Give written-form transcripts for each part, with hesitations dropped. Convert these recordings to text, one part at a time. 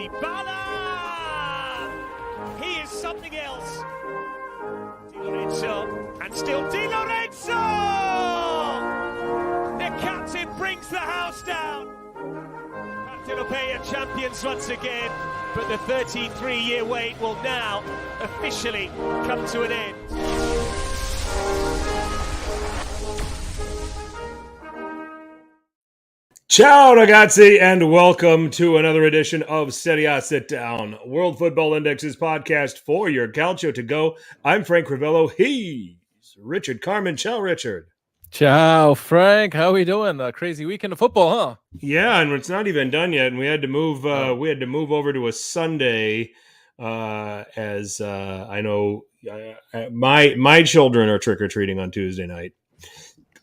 Dybala! He is something else. Di Lorenzo, and still Di Lorenzo! The captain brings the house down. Partenopea champions once again, but the 33-year wait will now officially come to an end. Ciao ragazzi, and welcome to another edition of Serie Sit Down, World Football Index's podcast for your Calcio to go. I'm Frank Crivello. He's Richard Carmen. Ciao, Richard. Ciao, Frank. How are we doing? A crazy weekend of football, huh? Yeah, and it's not even done yet, and we had to move. We had to move over to a Sunday, as I know my children are trick or treating on Tuesday night.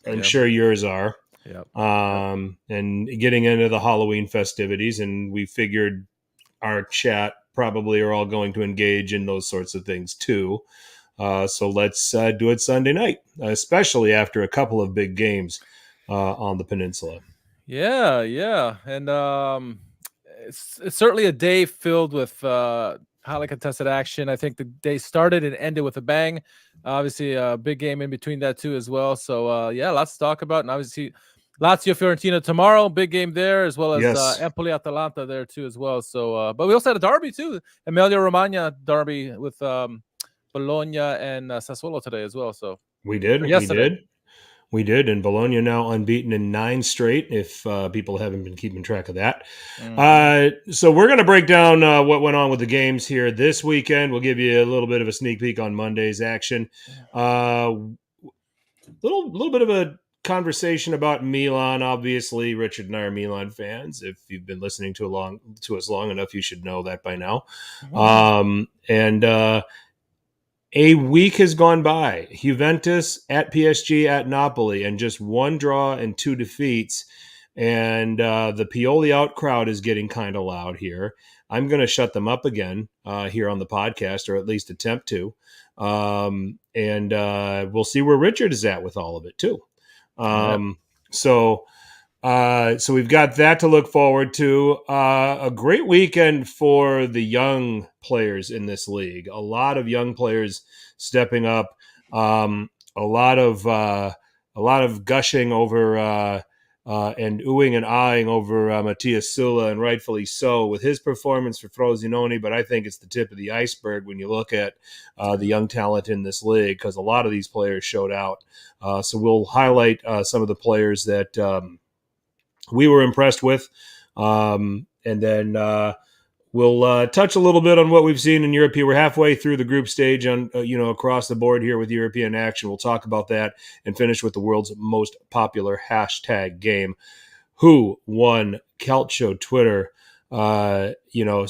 I'm sure yours are. Yep. And getting into the Halloween festivities, and we figured our chat probably are all going to engage in those sorts of things too. So let's do it Sunday night, especially after a couple of big games on the peninsula. Yeah. And it's certainly a day filled with highly contested action. I think the day started and ended with a bang. Obviously, a big game in between that too as well. So, lots to talk about. And obviously, Lazio Fiorentina tomorrow, big game there, as well as Napoli Atalanta there too as well. So, but we also had a derby too, Emilia-Romagna derby with Bologna and Sassuolo today as well. So we did, and Bologna now unbeaten in 9 straight. If people haven't been keeping track of that, so we're going to break down what went on with the games here this weekend. We'll give you a little bit of a sneak peek on Monday's action. Little bit of a conversation about Milan. Obviously, Richard and I are Milan fans. If you've been listening to us long enough, you should know that by now. And a week has gone by. Juventus at PSG at Napoli, and just 1 draw and 2 defeats. And the PioliOut crowd is getting kind of loud here. I'm going to shut them up again here on the podcast, or at least attempt to. And we'll see where Richard is at with all of it too. So we've got that to look forward to. A great weekend for the young players in this league. A lot of young players stepping up. A lot of gushing over and oohing and eyeing over Matthias Sulla, and rightfully so, with his performance for Frosinone. But I think it's the tip of the iceberg when you look at the young talent in this league, because a lot of these players showed out. So we'll highlight some of the players that we were impressed with, and then we'll touch a little bit on what we've seen in Europe. We're halfway through the group stage on across the board here with European action. We'll talk about that and finish with the world's most popular hashtag game. Who won Calcio Twitter? So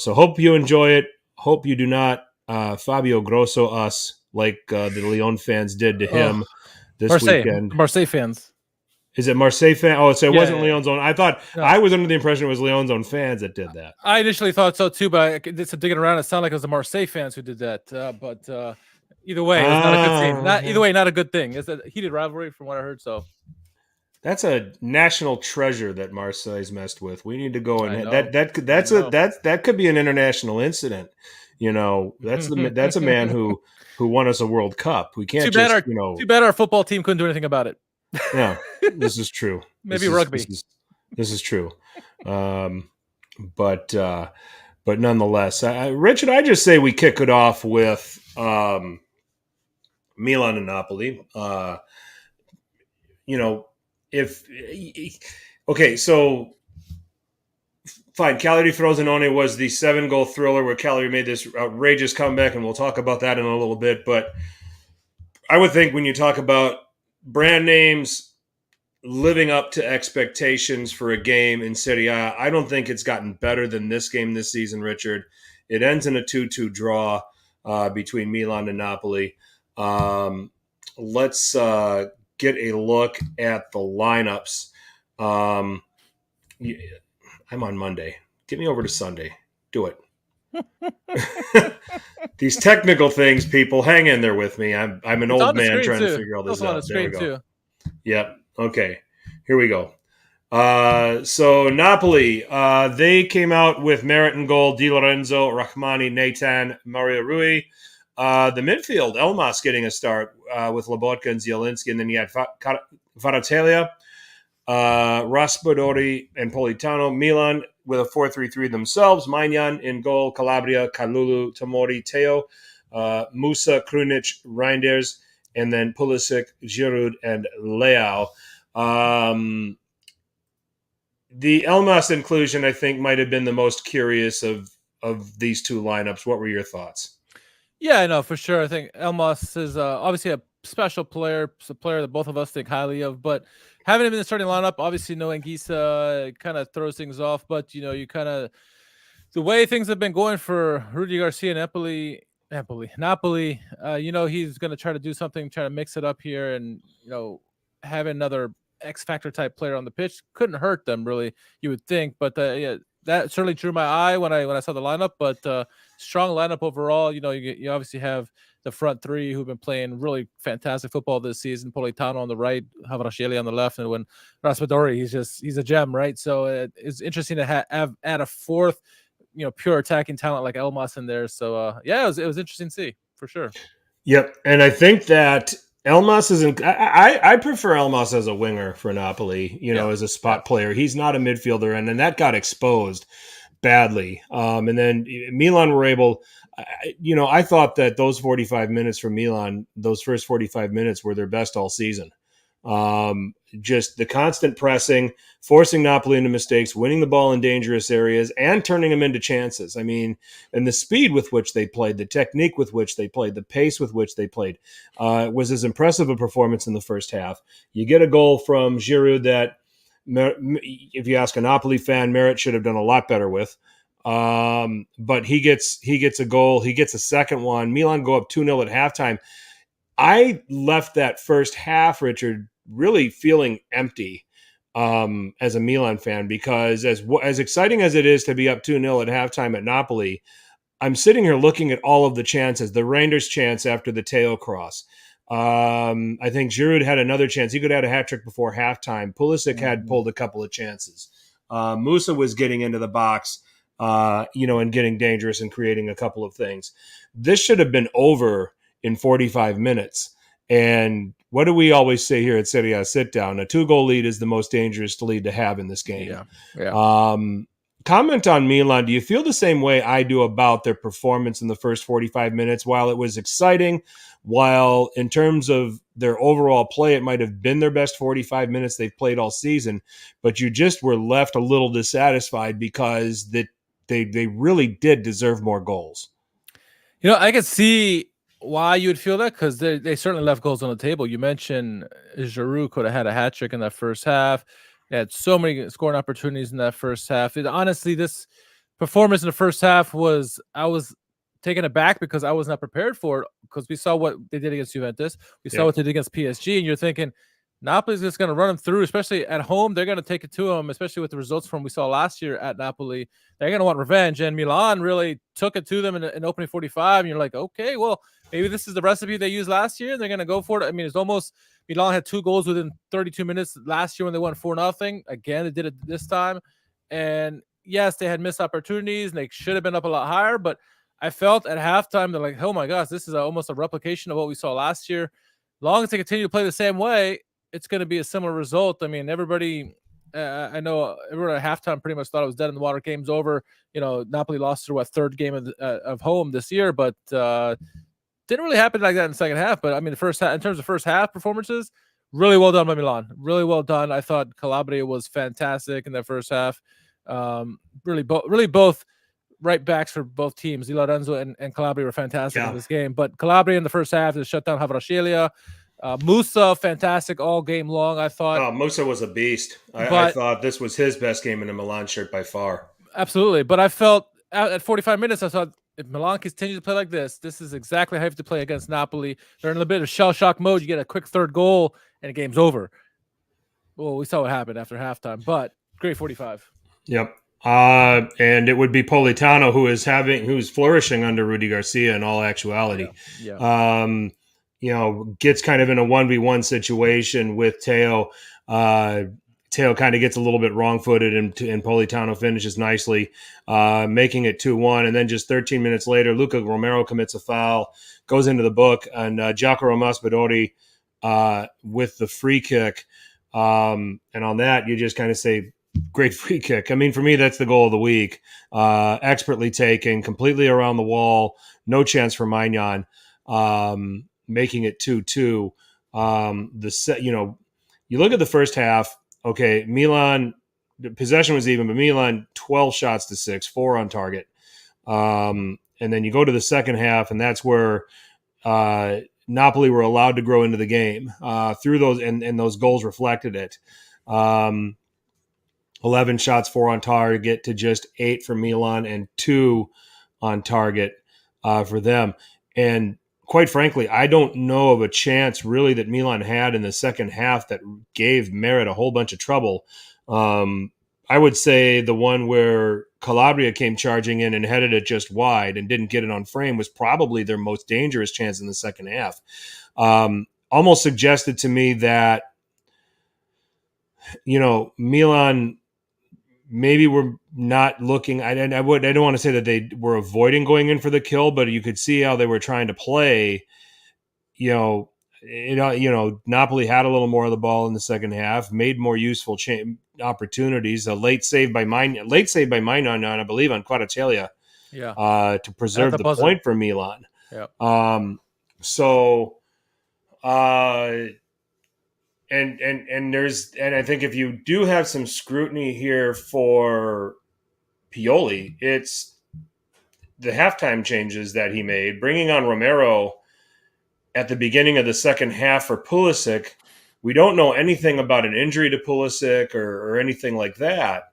hope you enjoy it. Hope you do not Fabio Grosso us like the Lyon fans did to him this weekend. Marseille fans. Is it Marseille fan? Oh, so it wasn't Lyon's own. I thought I was under the impression it was Lyon's own fans that did that. I initially thought so too, but it's digging around. It sounded like it was the Marseille fans who did that. But either way, it's not a good thing. Either way, not a good thing. It's a heated rivalry, from what I heard. So that's a national treasure that Marseille's messed with. We need to go and that could be an international incident. That's a man who won us a World Cup. We can't too bad our football team couldn't do anything about it. Yeah, this is true. Maybe rugby. This is true. But nonetheless, Richard, I just say we kick it off with Milan and Napoli. So fine. Cagliari Frosinone was the 7-goal thriller where Cagliari made this outrageous comeback, and we'll talk about that in a little bit. But I would think when you talk about brand names living up to expectations for a game in Serie A, I don't think it's gotten better than this game this season, Richard. It ends in a 2-2 draw between Milan and Napoli. Let's get a look at the lineups. I'm on Monday. Get me over to Sunday. Do it. These technical things, people, hang in there with me. I'm an old man trying to figure all this out. There we go. Yep. Okay. Here we go. So Napoli, they came out with Merritt in goal, Di Lorenzo, Rahmani, Nathan, Mario Rui. The midfield, Elmas getting a start with Lobotka and Zielinski, and then you had Varatelia, Raspadori, and Politano. Milan with a 4-3-3 themselves. Maignan in goal, Calabria, Kalulu, Tomori, Teo, Musa, Krunic, Reinders, and then Pulisic, Giroud, and Leao. The Elmas inclusion, I think, might have been the most curious of these two lineups. What were your thoughts? Yeah, I know for sure. I think Elmas is obviously a special player. It's a player that both of us think highly of, but having him in the starting lineup, obviously knowing Gisa kind of throws things off. But you kind of the way things have been going for Rudi Garcia, Napoli. He's going to try to do something, try to mix it up here, and have another X factor type player on the pitch couldn't hurt them really. You would think, but yeah, that certainly drew my eye when I saw the lineup. But strong lineup overall. You obviously have the front three who've been playing really fantastic football this season. Politano on the right, Havrasheli on the left, and when Raspadori, he's a gem, right? So it's interesting to add a fourth, pure attacking talent like Elmas in there. So yeah, it was interesting to see for sure. Yep, and I think that Elmas is. I prefer Elmas as a winger for Napoli. As a spot player, he's not a midfielder, and then that got exposed badly. And then Milan were able. I thought that those 45 minutes for Milan, those first 45 minutes, were their best all season. Just the constant pressing, forcing Napoli into mistakes, winning the ball in dangerous areas, and turning them into chances. I mean, and the speed with which they played, the technique with which they played, the pace with which they played was as impressive a performance in the first half. You get a goal from Giroud that, if you ask a Napoli fan, Merritt should have done a lot better with. But he gets a goal. He gets a second one. Milan go up 2-0 at halftime. I left that first half, Richard, really feeling empty as a Milan fan, because as exciting as it is to be up 2-0 at halftime at Napoli, I'm sitting here looking at all of the chances. The Reinders chance after the Teo cross. I think Giroud had another chance. He could have had a hat trick before halftime. Pulisic had pulled a couple of chances. Musa was getting into the box, and getting dangerous and creating a couple of things. This should have been over in 45 minutes. And what do we always say here at Serie? Sit down. A 2-goal lead is the most dangerous lead to have in this game. Yeah. Comment on Milan. Do you feel the same way I do about their performance in the first 45 minutes? While it was exciting, while in terms of their overall play, it might have been their best 45 minutes they've played all season, but you just were left a little dissatisfied because they really did deserve more goals. I could see why you would feel that, because they certainly left goals on the table. You mentioned Giroud could have had a hat trick in that first half. They had so many scoring opportunities in that first half. Honestly, this performance in the first half I was taken aback because I was not prepared for it, because we saw what they did against Juventus. We saw what they did against PSG, and you're thinking Napoli's just going to run them through, especially at home. They're going to take it to them, especially with the results from we saw last year at Napoli. They're going to want revenge, and Milan really took it to them in opening 45, and you're like, okay, well, maybe this is the recipe they used last year, and they're going to go for it. I mean, it's almost Milan had 2 goals within 32 minutes last year when they won 4-0. Again, they did it this time, and yes, they had missed opportunities, and they should have been up a lot higher, but I felt at halftime, they're like, oh my gosh, this is almost a replication of what we saw last year. Long as they continue to play the same way, it's going to be a similar result. I mean, everybody, I know everyone at halftime pretty much thought it was dead in the water. Game's over. Napoli lost their third game of home this year, but didn't really happen like that in the second half. But I mean, the first half, in terms of first half performances, really well done by Milan. Really well done. I thought Calabria was fantastic in that first half. Really both right backs for both teams, Di Lorenzo and Calabria, were fantastic in this game. But Calabria in the first half has shut down Havrasheli. Musa, fantastic all game long, I thought. Oh, Musa was a beast. I thought this was his best game in a Milan shirt by far. Absolutely. But I felt at 45 minutes, I thought, if Milan continues to play like this is exactly how you have to play against Napoli. They're in a bit of shell shock mode. You get a quick third goal and the game's over. Well, we saw what happened after halftime, but great 45. Yep. And it would be Politano who's flourishing under Rudi Garcia in all actuality. Yeah. Gets kind of in a 1v1 situation with Teo. Teo kind of gets a little bit wrong-footed, and Politano finishes nicely, making it 2-1. And then just 13 minutes later, Luca Romero commits a foul, goes into the book, and Giacomo Maspadori with the free kick. And on that, you just kind of say, great free kick. I mean, for me, that's the goal of the week. Expertly taken, completely around the wall, no chance for Maignan, making it 2-2. You look at the first half. Okay, Milan, the possession was even, but Milan 12 shots to 6, 4 on target. And then you go to the second half, and that's where Napoli were allowed to grow into the game through those, and those goals reflected it. 11 shots, 4 on target to just 8 for Milan and 2 on target for them. And quite frankly, I don't know of a chance really that Milan had in the second half that gave Merit a whole bunch of trouble. I would say the one where Calabria came charging in and headed it just wide and didn't get it on frame was probably their most dangerous chance in the second half. Almost suggested to me that, Milan maybe were not looking. I don't want to say that they were avoiding going in for the kill, but you could see how they were trying to play. Napoli had a little more of the ball in the second half, made more useful opportunities. A late save by Maignan, I believe, on Kvaratskhelia, to preserve the point for Milan. Yeah. And I think if you do have some scrutiny here for Pioli, it's the halftime changes that he made, bringing on Romero at the beginning of the second half for Pulisic. We don't know anything about an injury to Pulisic or anything like that.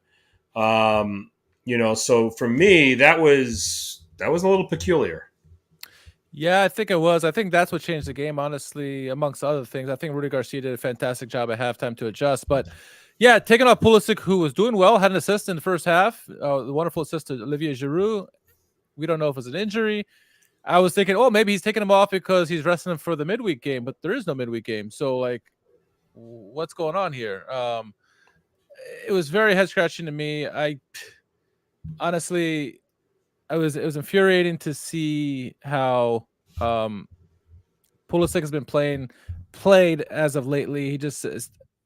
So for me, that was a little peculiar. Yeah, I think it was. I think that's what changed the game, honestly, amongst other things. I think Rudi Garcia did a fantastic job at halftime to adjust. But, yeah, taking off Pulisic, who was doing well, had an assist in the first half, the wonderful assist to Olivier Giroud. We don't know if it's an injury. I was thinking, maybe he's taking him off because he's resting him for the midweek game, but there is no midweek game. So, what's going on here? It was very head-scratching to me. Honestly, it was infuriating to see how Pulisic has been played as of lately. He just I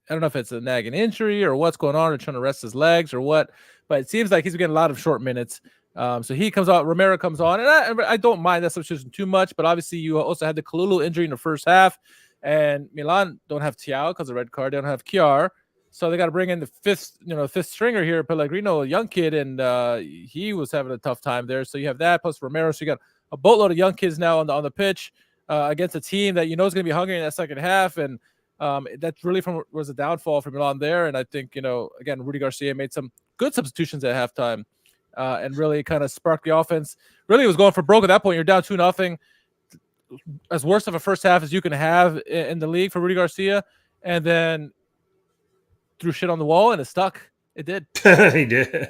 don't know if it's a nagging injury or what's going on, or trying to rest his legs or what, but it seems like he's getting a lot of short minutes. So he comes out, Romero comes on, and I don't mind that substitution too much, but obviously you also had the Kalulu injury in the first half, and Milan don't have Thiago because of the red card. They don't have Kjaer. So they got to bring in the fifth stringer here, Pellegrino, a young kid, and he was having a tough time there. So you have that plus Romero. So you got a boatload of young kids now on the pitch against a team that is going to be hungry in that second half, and that really was a downfall for Milan there. And I think again, Rudi Garcia made some good substitutions at halftime and really kind of sparked the offense. Really, it was going for broke at that point. You're down 2-0, as worst of a first half as you can have in the league for Rudi Garcia, and then threw shit on the wall and it stuck. It did. He did.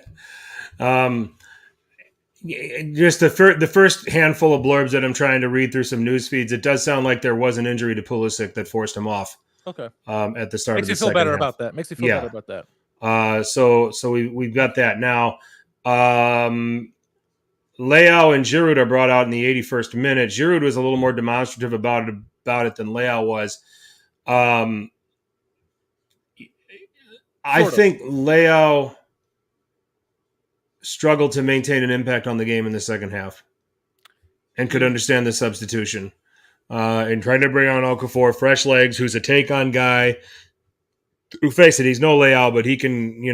Just the first handful of blurbs that I'm trying to read through some news feeds, it does sound like there was an injury to Pulisic that forced him off. Okay. At the start Makes of the second half. Makes you feel better about that. So we've got that now. Leao and Giroud are brought out in the 81st minute. Giroud was a little more demonstrative about it than Leao was. I think Leao struggled to maintain an impact on the game in the second half and could understand the substitution and tried to bring on Okafor, fresh legs, who's a take-on guy. Who, face it, he's no Leao, but he can,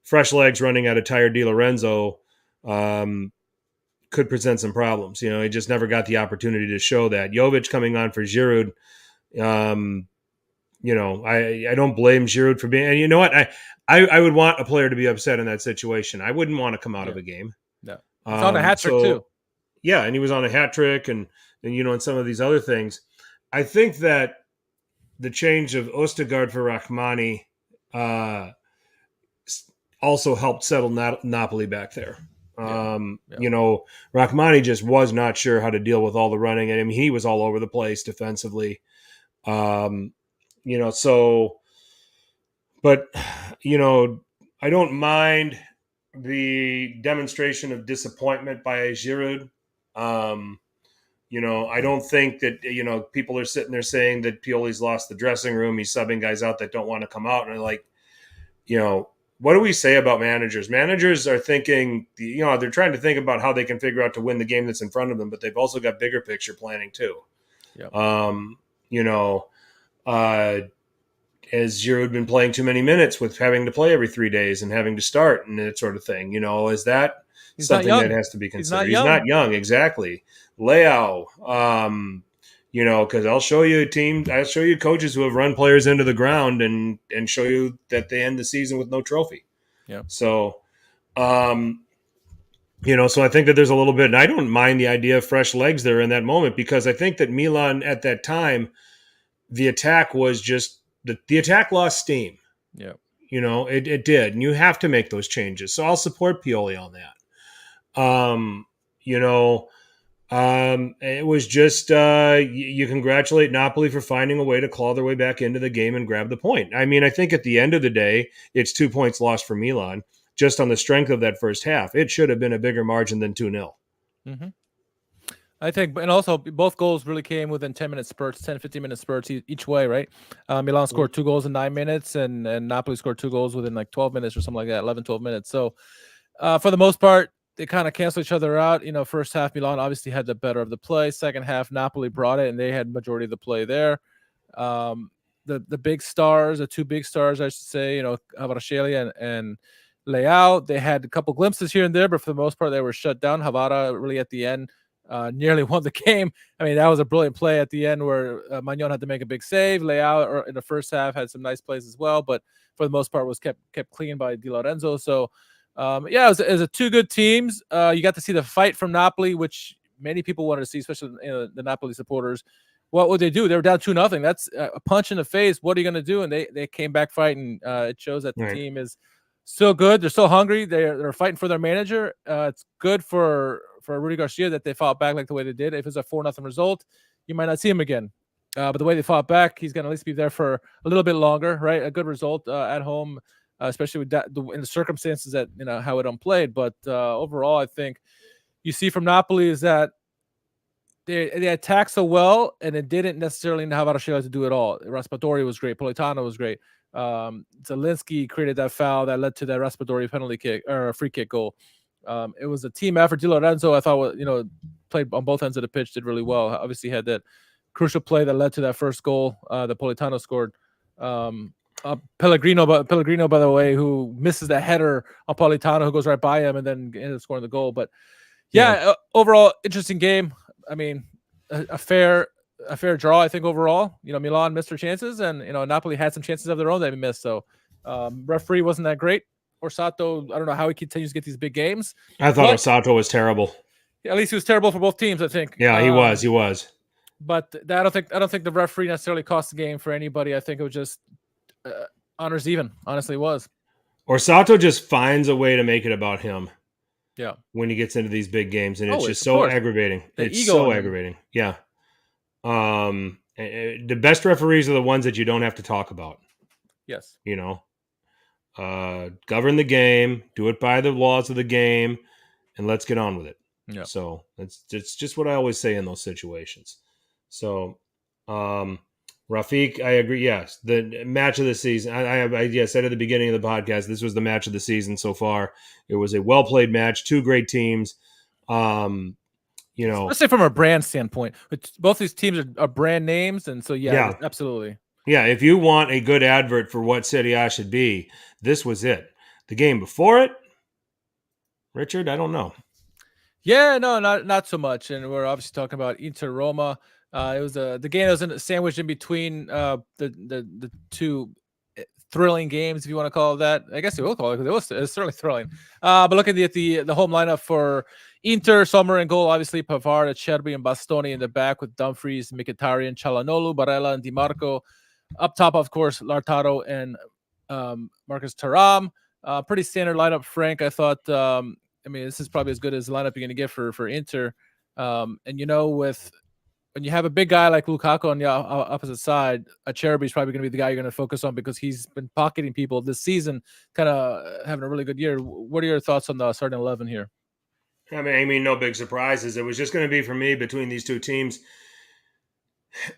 fresh legs running at a tired Di Lorenzo could present some problems. He just never got the opportunity to show that. Jovic coming on for Giroud, I don't blame Giroud for being, and you know what? I would want a player to be upset in that situation. I wouldn't want to come out of a game. No. It's on a hat trick too. Yeah, and he was on a hat trick and and some of these other things. I think that the change of Ostergaard for Rachmani also helped settle Napoli back there. Rachmani just was not sure how to deal with all the running, and he was all over the place defensively. But I don't mind the demonstration of disappointment by Giroud. I don't think that, people are sitting there saying that Pioli's lost the dressing room. He's subbing guys out that don't want to come out. And what do we say about managers? Managers are thinking, they're trying to think about how they can figure out to win the game that's in front of them, but they've also got bigger picture planning too. Yep. As Giroud had been playing too many minutes with having to play every 3 dadays and having to start and that sort of thing, is that He's something that has to be considered? He's not young, exactly. Leao, because I'll show you coaches who have run players into the ground and show you that they end the season with no trophy. Yeah. So, so I think that there's a little bit, and I don't mind the idea of fresh legs there in that moment, because I think that Milan at that time, the attack was just the attack lost steam. Yeah. It did, and you have to make those changes. So I'll support Pioli on that. It was just you congratulate Napoli for finding a way to claw their way back into the game and grab the point. I mean, I think at the end of the day, it's 2 points lost for Milan just on the strength of that first half. It should have been a bigger margin than 2-0. Mm-hmm. I think, and also both goals really came within 10-minute spurts, 10, 15-minute spurts each way, right? Milan scored 2 goals in 9 minutes, and Napoli scored 2 goals within like 12 minutes or something like that, 11, 12 minutes. So for the most part, they kind of cancel each other out. First half, Milan obviously had the better of the play. Second half, Napoli brought it, and they had majority of the play there. The big stars, the 2 big stars, I should say, Kvaratskhelia and Leao, they had a couple glimpses here and there, but for the most part, they were shut down. Kvara really at the end nearly won the game. I mean, that was a brilliant play at the end where Magnon had to make a big save. Leao in the first half had some nice plays as well, but for the most part was kept clean by Di Lorenzo. So, it was a 2 good teams. You got to see the fight from Napoli, which many people wanted to see, especially the Napoli supporters. What would they do? They were down 2-0. That's a punch in the face. What are you going to do? And they came back fighting. It shows that the team is still good. They're still hungry. They're fighting for their manager. It's good for Rudi Garcia that they fought back like the way they did. If it's a 4-0 result, you might not see him again. But the way they fought back, he's going to at least be there for a little bit longer, right? A good result at home, especially with that in the circumstances that how it unplayed. But overall, I think you see from Napoli is that they attacked so well, and it didn't necessarily have Kvaratskhelia to do it all. Raspadori was great. Politano was great. Zelinski created that foul that led to that Raspadori penalty kick or free kick goal. It was a team effort. Di Lorenzo, I thought, played on both ends of the pitch, did really well. Obviously, had that crucial play that led to that first goal that Politano scored. Pellegrino, by the way, who misses that header on Politano, who goes right by him and then ended up scoring the goal. But overall, interesting game. I mean, a fair draw, I think, overall. Milan missed their chances, and Napoli had some chances of their own that they missed. So referee wasn't that great. Orsato, I don't know how he continues to get these big games. I thought Orsato was terrible. At least he was terrible for both teams, I think. Yeah, he was. But I don't think the referee necessarily cost the game for anybody. I think it was just honors even. Honestly, it was. Orsato just finds a way to make it about him. Yeah. When he gets into these big games, and it's just so aggravating. It's so aggravating. Yeah. The best referees are the ones that you don't have to talk about. Yes. Govern the game, do it by the laws of the game, and let's get on with it. Yeah. So it's just what I always say in those situations. So, Rafiq, I agree. Yes, the match of the season. I said at the beginning of the podcast, this was the match of the season so far. It was a well played match. 2 great teams. Especially from a brand standpoint, both these teams are brand names, and so absolutely. Yeah, if you want a good advert for what Serie A should be, this was it. The game before it, Richard, I don't know. Yeah, no, not so much. And we're obviously talking about Inter-Roma. It was the game that was sandwiched in between the 2 thrilling games, if you want to call it that. I guess you will call it, because it was certainly thrilling. But looking at the home lineup for Inter, Sommer in goal, obviously Pavard, Acerbi, and Bastoni in the back with Dumfries, Mkhitaryan, Çalhanoğlu, Barella, and Di Marco. Up top, of course, Lautaro and Marcus Thuram. Pretty standard lineup, Frank. I thought, this is probably as good as the lineup you're going to get for Inter. And with when you have a big guy like Lukaku on the opposite side, Acerbi's probably going to be the guy you're going to focus on because he's been pocketing people this season, kind of having a really good year. What are your thoughts on the starting 11 here? I mean, no big surprises. It was just going to be for me between these two teams.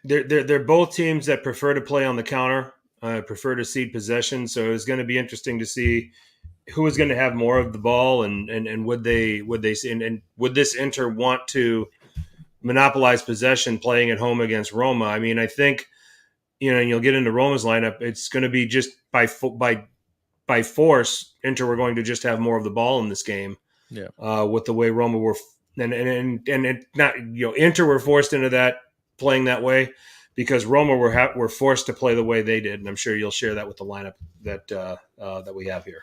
They're both teams that prefer to play on the counter, prefer to cede possession. So it's going to be interesting to see who is going to have more of the ball, and would this Inter want to monopolize possession playing at home against Roma? I mean, I think, and you'll get into Roma's lineup. It's going to be just by force. Inter were going to just have more of the ball in this game. Yeah. With the way Roma were, and it not Inter were forced into that playing that way because Roma were forced to play the way they did, and I'm sure you'll share that with the lineup that we have here.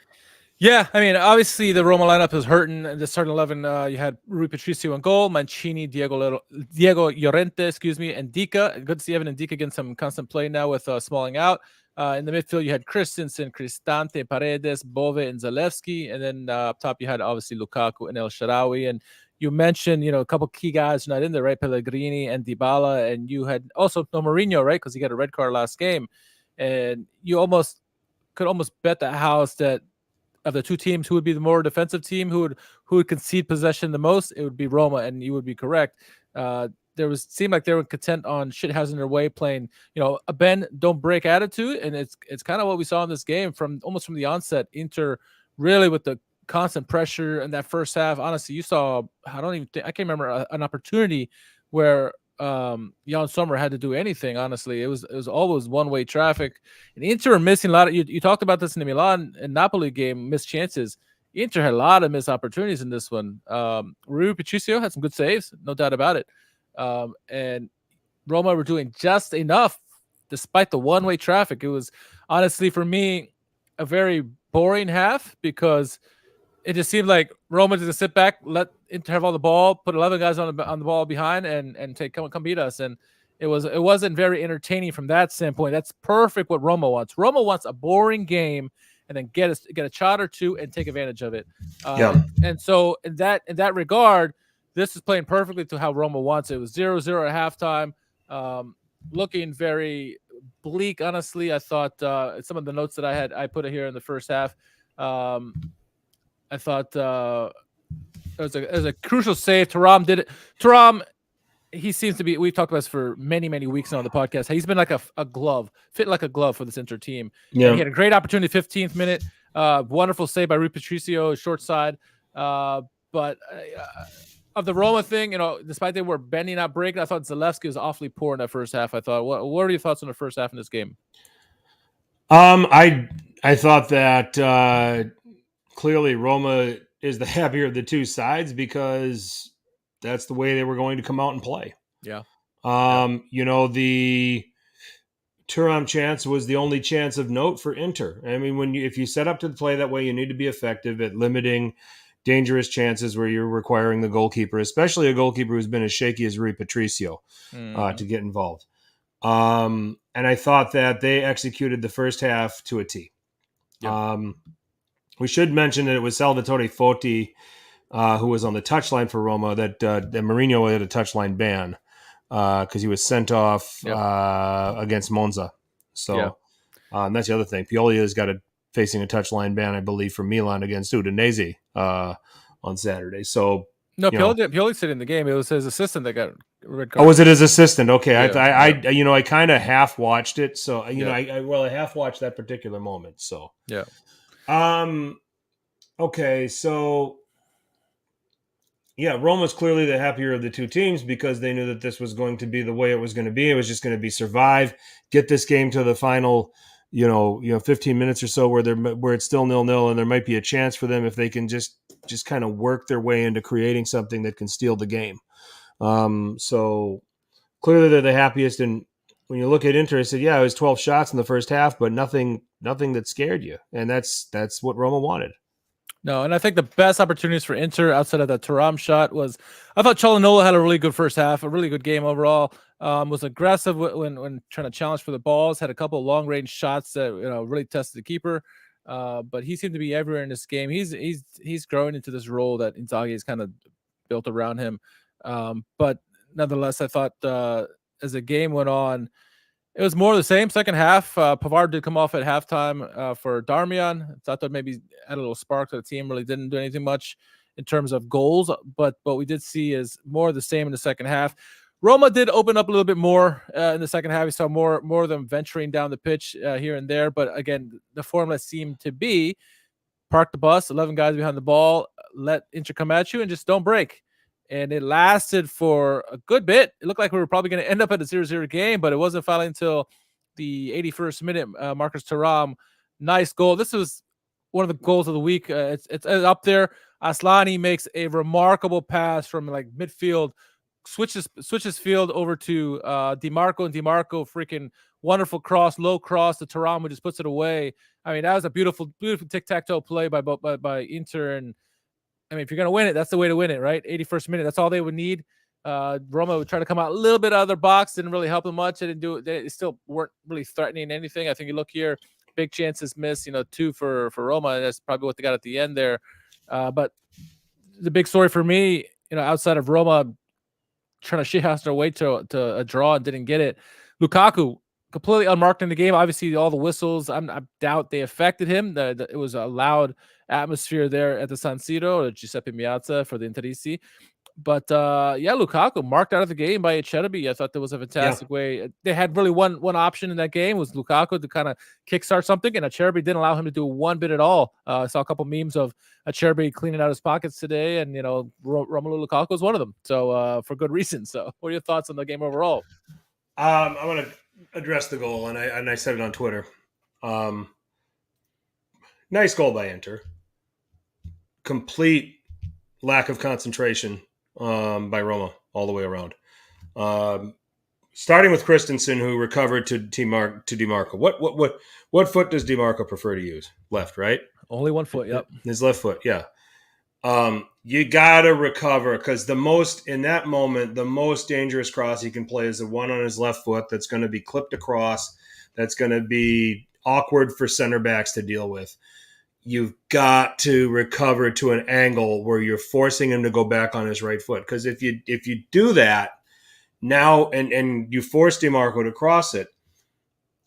Yeah, I mean, obviously the Roma lineup is hurting. The starting 11, you had Rui Patricio in goal, Mancini, Diego Llorente, and Dika. Good to see Evan and Dika getting some constant play now with Smalling out. In the midfield, you had Christensen, Cristante, Paredes, Bove, and Zalewski. And then up top, you had obviously Lukaku and El Shaarawy. And you mentioned, a couple key guys not in there, right? Pellegrini and Dybala. And you had also no Mourinho, right? Because he got a red card last game. And you could almost bet the house that of the two teams, who would be the more defensive team, who would concede possession the most? It would be Roma, and you would be correct. Seemed like they were content on shit having their way, playing, a bend, don't break attitude, and it's kind of what we saw in this game from the onset. Inter really with the constant pressure in that first half. Honestly, you saw I can't remember an opportunity where Jan Sommer had to do anything. Honestly, it was always one-way traffic, and Inter are missing a lot of. You talked about this in the Milan and Napoli game, missed chances. Inter had a lot of missed opportunities in this one. Rui Patricio had some good saves, no doubt about it. And Roma were doing just enough despite the one-way traffic. It was honestly for me a very boring half because it just seemed like Roma just sit back, let Inter have all the ball, put 11 guys on the ball behind, and come beat us. And it wasn't very entertaining from that standpoint. That's perfect what Roma wants. Roma wants a boring game and then get a shot or two and take advantage of it. And so in that regard, this is playing perfectly to how Roma wants it. It was 0-0 at halftime. Looking very bleak, honestly. I thought some of the notes that I put it here in the first half. I thought it was a crucial save. Thuram did it. Thuram, he seems to be. We've talked about this for many, many weeks now on the podcast. He's been like a glove, fit like a glove for this Inter team. Yeah, and he had a great opportunity, 15th minute. Wonderful save by Rui Patricio, short side. But of the Roma thing, despite they were bending, not breaking, I thought Zalewski was awfully poor in that first half. I thought, what are your thoughts on the first half in this game? I thought that clearly Roma is the happier of the two sides because that's the way they were going to come out and play. Yeah. The Thuram chance was the only chance of note for Inter. I mean, if you set up to play that way, you need to be effective at limiting dangerous chances where you're requiring the goalkeeper, especially a goalkeeper who's been as shaky as Rui Patricio, to get involved. And I thought that they executed the first half to a T. Yep. We should mention that it was Salvatore Foti who was on the touchline for Roma, that Mourinho had a touchline ban because he was sent off against Monza. So that's the other thing. Pioli's got facing a touchline ban, I believe, for Milan against Udinese on Saturday. So no, Pioli said in the game it was his assistant that got red card. Oh, was it his assistant? Okay, Yeah. I kind of half watched it, so I half watched that particular moment. So yeah. Okay, so Roma's clearly the happier of the two teams because they knew that this was going to be the way it was going to be. It was just going to be survive, get this game to the final, 15 minutes or so where it's still 0-0, and there might be a chance for them if they can just kind of work their way into creating something that can steal the game. So clearly they're the happiest. And when you look at Inter, I said, it was 12 shots in the first half, but nothing that scared you. And that's what Roma wanted. No, and I think the best opportunities for Inter outside of the Thuram shot was, I thought Calhanoglu had a really good first half, a really good game overall. Was aggressive when trying to challenge for the balls, had a couple of long range shots that really tested the keeper. But he seemed to be everywhere in this game. He's growing into this role that Inzaghi has kind of built around him. But nonetheless, I thought as the game went on, it was more of the same. Second half, Pavard did come off at halftime for Darmian. So I thought maybe add a little spark to the team. Really didn't do anything much in terms of goals, but what we did see is more of the same in the second half. Roma did open up a little bit more in the second half. We saw more of them venturing down the pitch here and there. But again, the formula seemed to be park the bus, 11 guys behind the ball, let Inter come at you, and just don't break. And it lasted for a good bit. It looked like we were probably going to end up at a 0-0 game, but it wasn't finally until the 81st minute. Marcus Thuram, nice goal. This was one of the goals of the week. It's up there. Aslani makes a remarkable pass from like midfield, switches field over to DiMarco, and DiMarco freaking wonderful cross, low cross to Thuram, who just puts it away. I mean, that was a beautiful tic-tac-toe play by Inter. And I mean, if you're going to win it, that's the way to win it, right? 81st minute, that's all they would need. Roma would try to come out a little bit out of their box, didn't really help them much. They didn't do it. They still weren't really threatening anything. I think you look here, big chances missed, 2 for Roma. And that's probably what they got at the end there. But the big story for me, outside of Roma trying to shithouse their way to a draw and didn't get it, Lukaku completely unmarked in the game. Obviously, all the whistles, I doubt they affected him. It was a loud atmosphere there at the San Siro, or Giuseppe Meazza for the Interisti. But Lukaku marked out of the game by Acerbi. I thought that was a fantastic way. They had really one option in that game was Lukaku to kind of kickstart something, and Acerbi didn't allow him to do one bit at all. I saw a couple memes of Acerbi cleaning out his pockets today, and Romelu Lukaku was one of them. So for good reason. So what are your thoughts on the game overall? I want to address the goal, and I said it on Twitter. Nice goal by Inter. Complete lack of concentration by Roma all the way around. Starting with Christensen, who recovered to DiMarco. What foot does DiMarco prefer to use? Left, right? Only one foot, yep. His left foot, yeah. You gotta recover, because in that moment, the most dangerous cross he can play is the one on his left foot that's going to be clipped across, that's going to be awkward for center backs to deal with. You've got to recover to an angle where you're forcing him to go back on his right foot. Because if you do that now and you force DiMarco to cross it,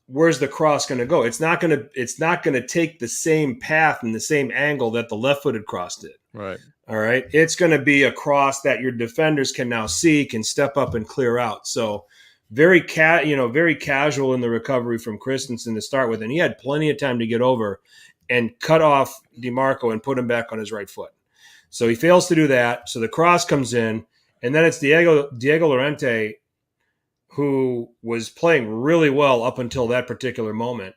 where's the cross going to go? It's not going to take the same path and the same angle that the left-footed cross did. Right. All right. It's going to be a cross that your defenders can now see, can step up and clear out. So very casual in the recovery from Christensen to start with, and he had plenty of time to get over and cut off DiMarco and put him back on his right foot. So he fails to do that. So the cross comes in, and then it's Diego Llorente, who was playing really well up until that particular moment,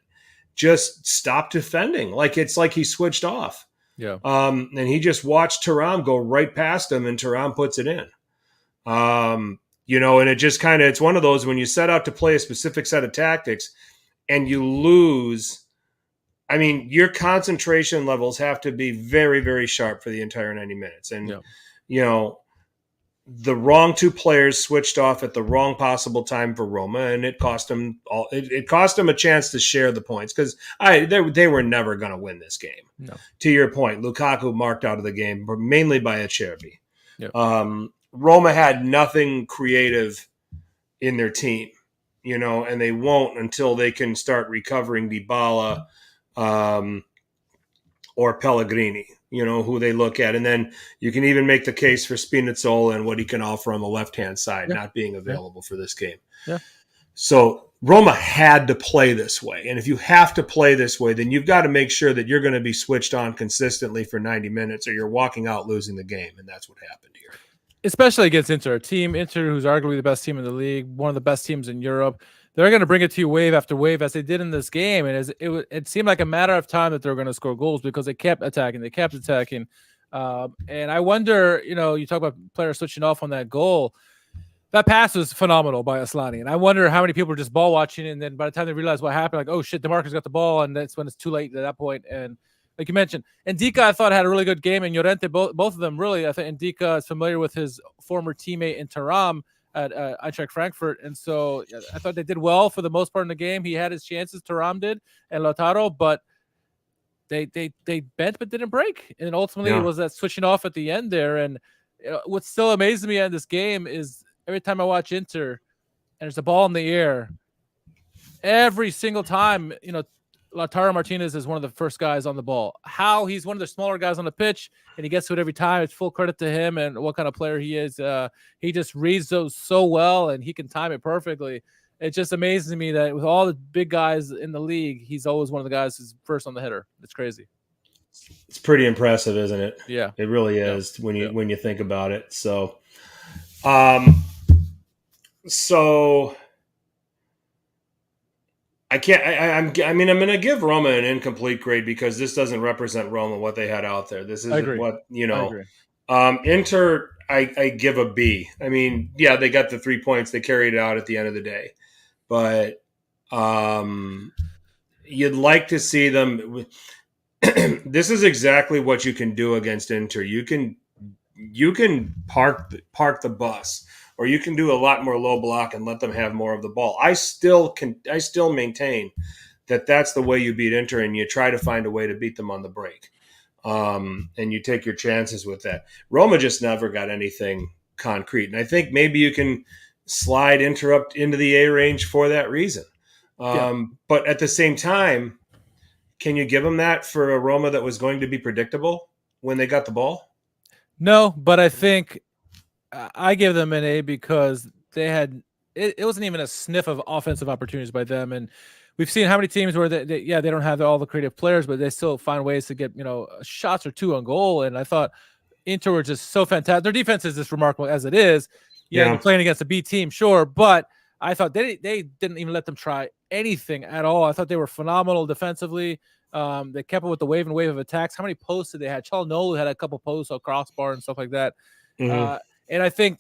just stopped defending. It's like he switched off. Yeah. And he just watched Thuram go right past him, and Thuram puts it in. And it just it's one of those when you set out to play a specific set of tactics and you lose. I mean, your concentration levels have to be very, very sharp for the entire 90 minutes. And, the wrong two players switched off at the wrong possible time for Roma, and it cost them a chance to share the points, because they were never going to win this game. No. To your point, Lukaku marked out of the game, but mainly by Acerbi. Yep. Roma had nothing creative in their team, and they won't until they can start recovering Dybala or Pellegrini, who they look at. And then you can even make the case for Spinazzola and what he can offer on the left-hand side, not being available for this game. Yeah. So Roma had to play this way. And if you have to play this way, then you've got to make sure that you're going to be switched on consistently for 90 minutes, or you're walking out losing the game. And that's what happened here. Especially against Inter, Inter, who's arguably the best team in the league, one of the best teams in Europe. They're going to bring it to you wave after wave, as they did in this game. And it seemed like a matter of time that they were going to score goals, because they kept attacking. And I wonder, you talk about players switching off on that goal. That pass was phenomenal by Aslani. And I wonder how many people were just ball watching. And then by the time they realize what happened, like, oh, shit, DeMarco's got the ball. And that's when it's too late at that point. And like you mentioned, Ndika, I thought, had a really good game. And Llorente, both of them, really. I think Ndika is familiar with his former teammate in Thuram at Eintracht Frankfurt, and so I thought they did well for the most part in the game. He had his chances, Thuram did, and Lautaro, but they bent but didn't break, and ultimately it was that switching off at the end there. And what's still amazing me in this game is every time I watch Inter and there's a ball in the air, every single time, Lautaro Martinez is one of the first guys on the ball. How he's one of the smaller guys on the pitch, and he gets to it every time. It's full credit to him and what kind of player he is. He just reads those so well, and he can time it perfectly. It just amazes me that with all the big guys in the league, he's always one of the guys who's first on the hitter. It's crazy. It's pretty impressive, isn't it? Yeah, it really is when you think about it. So, I can't. I'm going to give Roma an incomplete grade because this doesn't represent Roma, what they had out there. This isn't what Inter. I give a B. I mean, yeah, they got the 3 points. They carried it out at the end of the day, but you'd like to see them. This is exactly what you can do against Inter. You can park the bus. Or you can do a lot more low block and let them have more of the ball. I still maintain that that's the way you beat Inter, and you try to find a way to beat them on the break. And you take your chances with that. Roma just never got anything concrete. And I think maybe you can slide Inter up into the A range for that reason. But at the same time, can you give them that for a Roma that was going to be predictable when they got the ball? No, but I think I give them an A because they had it wasn't even a sniff of offensive opportunities by them, and we've seen how many teams where they don't have all the creative players, but they still find ways to get shots or two on goal. And I thought Inter were just so fantastic. Their defense is just remarkable as it is. They're playing against a B team, sure, but I thought they didn't even let them try anything at all. I thought they were phenomenal defensively. They kept up with the wave of attacks. How many posts did they have? Çalhanoğlu had a couple posts, a crossbar and stuff like that. Mm-hmm. And I think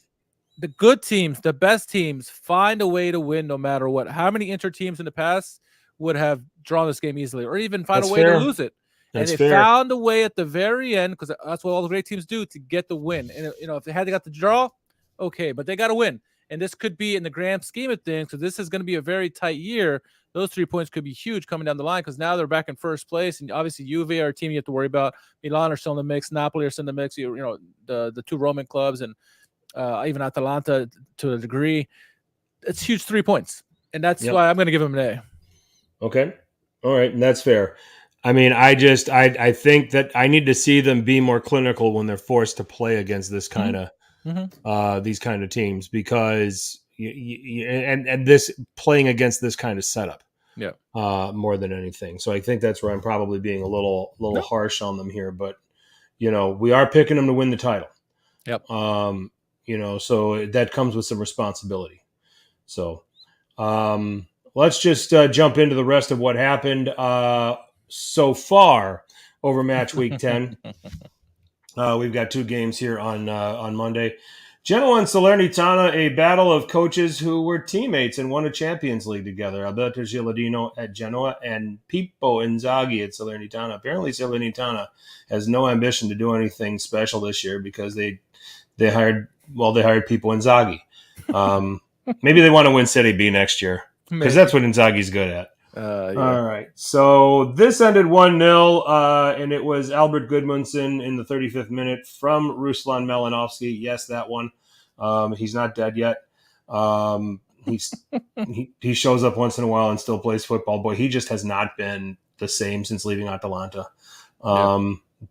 the good teams, the best teams, find a way to win no matter what. How many Inter teams in the past would have drawn this game easily or even find a way to lose it? And they found a way at the very end, because that's what all the great teams do, to get the win. And, if they got the draw, okay, but they got to win. And this could be in the grand scheme of things, because this is going to be a very tight year. Those 3 points could be huge coming down the line, because now they're back in first place. And obviously Juve are a team you have to worry about. Milan are still in the mix. Napoli are still in the mix. The two Roman clubs and even Atalanta to a degree. It's huge 3 points. And that's why I'm going to give them an A. Okay. All right. And that's fair. I mean, I think that I need to see them be more clinical when they're forced to play against this kind of these kind of teams, because and this playing against this kind of setup, more than anything. So I think that's where I'm probably being a little harsh on them here, but we are picking them to win the title. Yep. So that comes with some responsibility. So let's just jump into the rest of what happened so far over match week 10. We've got 2 games here on Monday. Genoa and Salernitana, a battle of coaches who were teammates and won a Champions League together. Alberto Gilardino at Genoa and Pippo Inzaghi at Salernitana. Apparently Salernitana has no ambition to do anything special this year because they hired Pippo Inzaghi. Maybe they want to win Serie B next year, because that's what Inzaghi's good at. All right. So this ended 1-0, and it was Albert Gudmundsson in the 35th minute from Ruslan Malinovsky. Yes, that one. He's not dead yet. He shows up once in a while and still plays football. Boy, he just has not been the same since leaving Atalanta.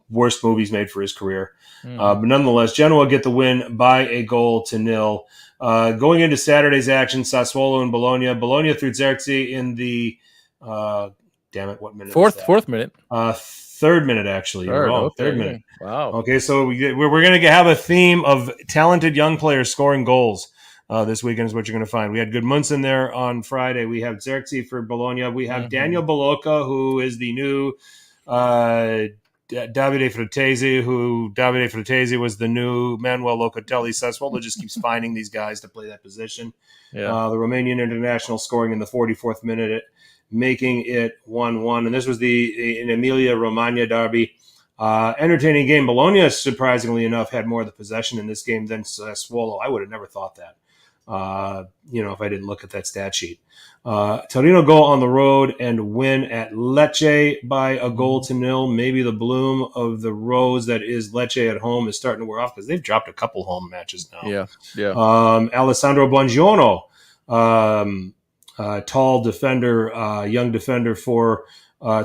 Worst move he's made for his career. But nonetheless, Genoa get the win by a goal to 0. Going into Saturday's action, Sassuolo and Bologna. Bologna through Xerxes in the what minute? Fourth minute. Third minute, actually. Third minute. Wow. Okay, so we're going to have a theme of talented young players scoring goals. This weekend is what you're going to find. We had Gudmundsson there on Friday. We have Xerxes for Bologna. We have Daniel Bolocca, who is the new Davide Fratesi, Davide Fratesi was the new Manuel Locatelli. Sassuolo just keeps finding these guys to play that position. The Romanian international scoring in the 44th minute, making it 1-1. And this was an Emilia-Romagna derby. Entertaining game. Bologna, surprisingly enough, had more of the possession in this game than Sassuolo. I would have never thought that. if I didn't look at that stat sheet. Torino go on the road and win at Lecce by a goal to nil. Maybe the bloom of the rose that is Lecce at home is starting to wear off because they've dropped a couple home matches now. Yeah. Alessandro Buongiorno, tall defender, young defender for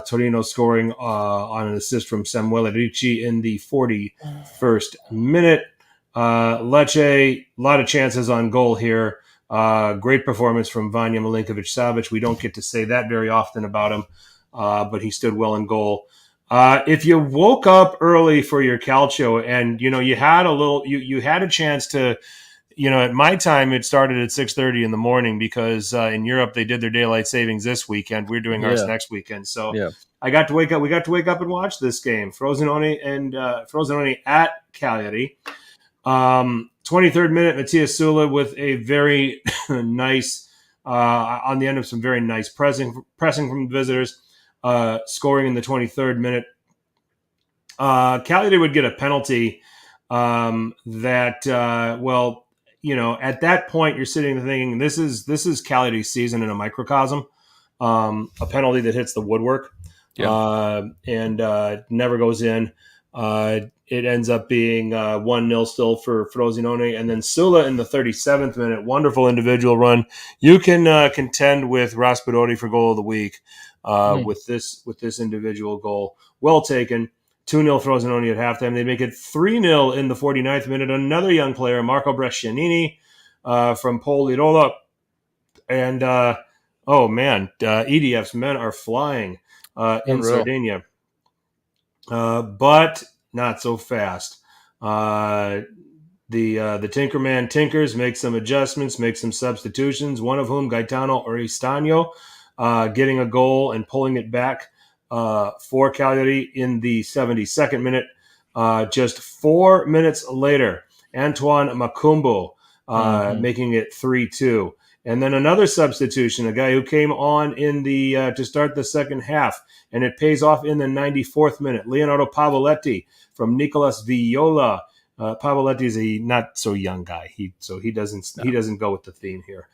Torino, scoring on an assist from Samuele Ricci in the 41st minute. Lecce, a lot of chances on goal here. Great performance from Vanja Milinkovic-Savic. We don't get to say that very often about him, but he stood well in goal. If you woke up early for your Calcio and you had you had a chance to, at my time it started at 6:30 in the morning because in Europe they did their daylight savings this weekend. We're doing ours next weekend, so I got to wake up. We got to wake up and watch this game, Frosinone at Cagliari. 23rd minute, Mattias Sula with a very nice, on the end of some very nice pressing from the visitors, scoring in the 23rd minute. Cagliari would get a penalty at that point you're sitting there thinking this is Cagliari's season in a microcosm. A penalty that hits the woodwork and never goes in. It ends up being 1-0 still for Frosinone. And then Sula in the 37th minute, wonderful individual run. You can contend with Raspadori for goal of the week with this individual goal. Well taken. 2-0 Frosinone at halftime. They make it 3-0 in the 49th minute. Another young player, Marco Brescianini from Polirola. And, EDF's men are flying in Sardinia. But not so fast. The Tinkerman tinkers, make some adjustments, make some substitutions, one of whom, Gaetano Oristano, getting a goal and pulling it back for Cagliari in the 72nd minute. Just 4 minutes later, Antoine Macumbo making it 3-2. And then another substitution, a guy who came on in the to start the second half, and it pays off in the 94th minute. Leonardo Pavoletti from Nicolas Viola. Pavoletti is a not so young guy, he doesn't go with the theme here.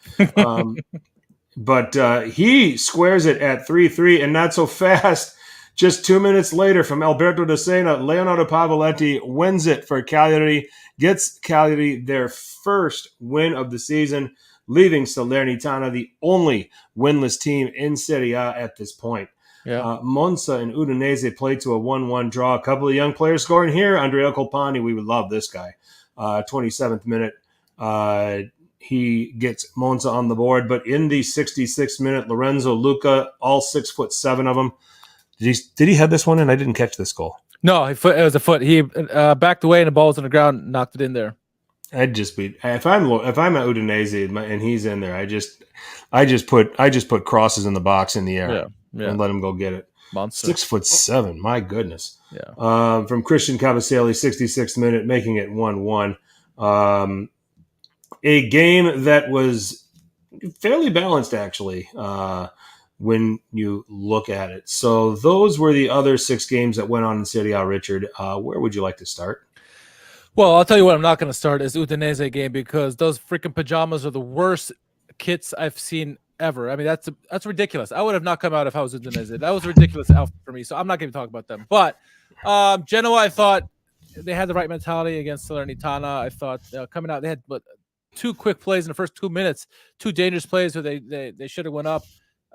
But he squares it at 3-3, and not so fast. Just 2 minutes later, from Alberto De Sena, Leonardo Pavoletti wins it for Cagliari, gets Cagliari their first win of the season, leaving Salernitana the only winless team in Serie A at this point. Monza and Udinese played to a 1-1 draw. A couple of young players scoring here. Andrea Colpani, we would love this guy. 27th minute, he gets Monza on the board. But in the 66th minute, Lorenzo Luca, all 6'7" of them. Did he head this one in? I didn't catch this goal. No, it was a foot. He backed away and the ball was on the ground, knocked it in there. I'd just be if I'm at Udinese and he's in there. I just put crosses in the box in the air and let him go get it. Monster. 6'7", my goodness. From Christian Cavaselli, 66th minute, making it 1-1. A game that was fairly balanced, actually, when you look at it. So those were the other 6 games that went on in Serie A. Richard, where would you like to start? Well, I'll tell you what I'm not going to start is Udinese game because those freaking pajamas are the worst kits I've seen ever. I mean, that's ridiculous. I would have not come out if I was Udinese. That was a ridiculous outfit for me, so I'm not going to talk about them. But Genoa, I thought they had the right mentality against Salernitana. I thought coming out, they had 2 quick plays in the first 2 minutes, 2 dangerous plays where they should have went up,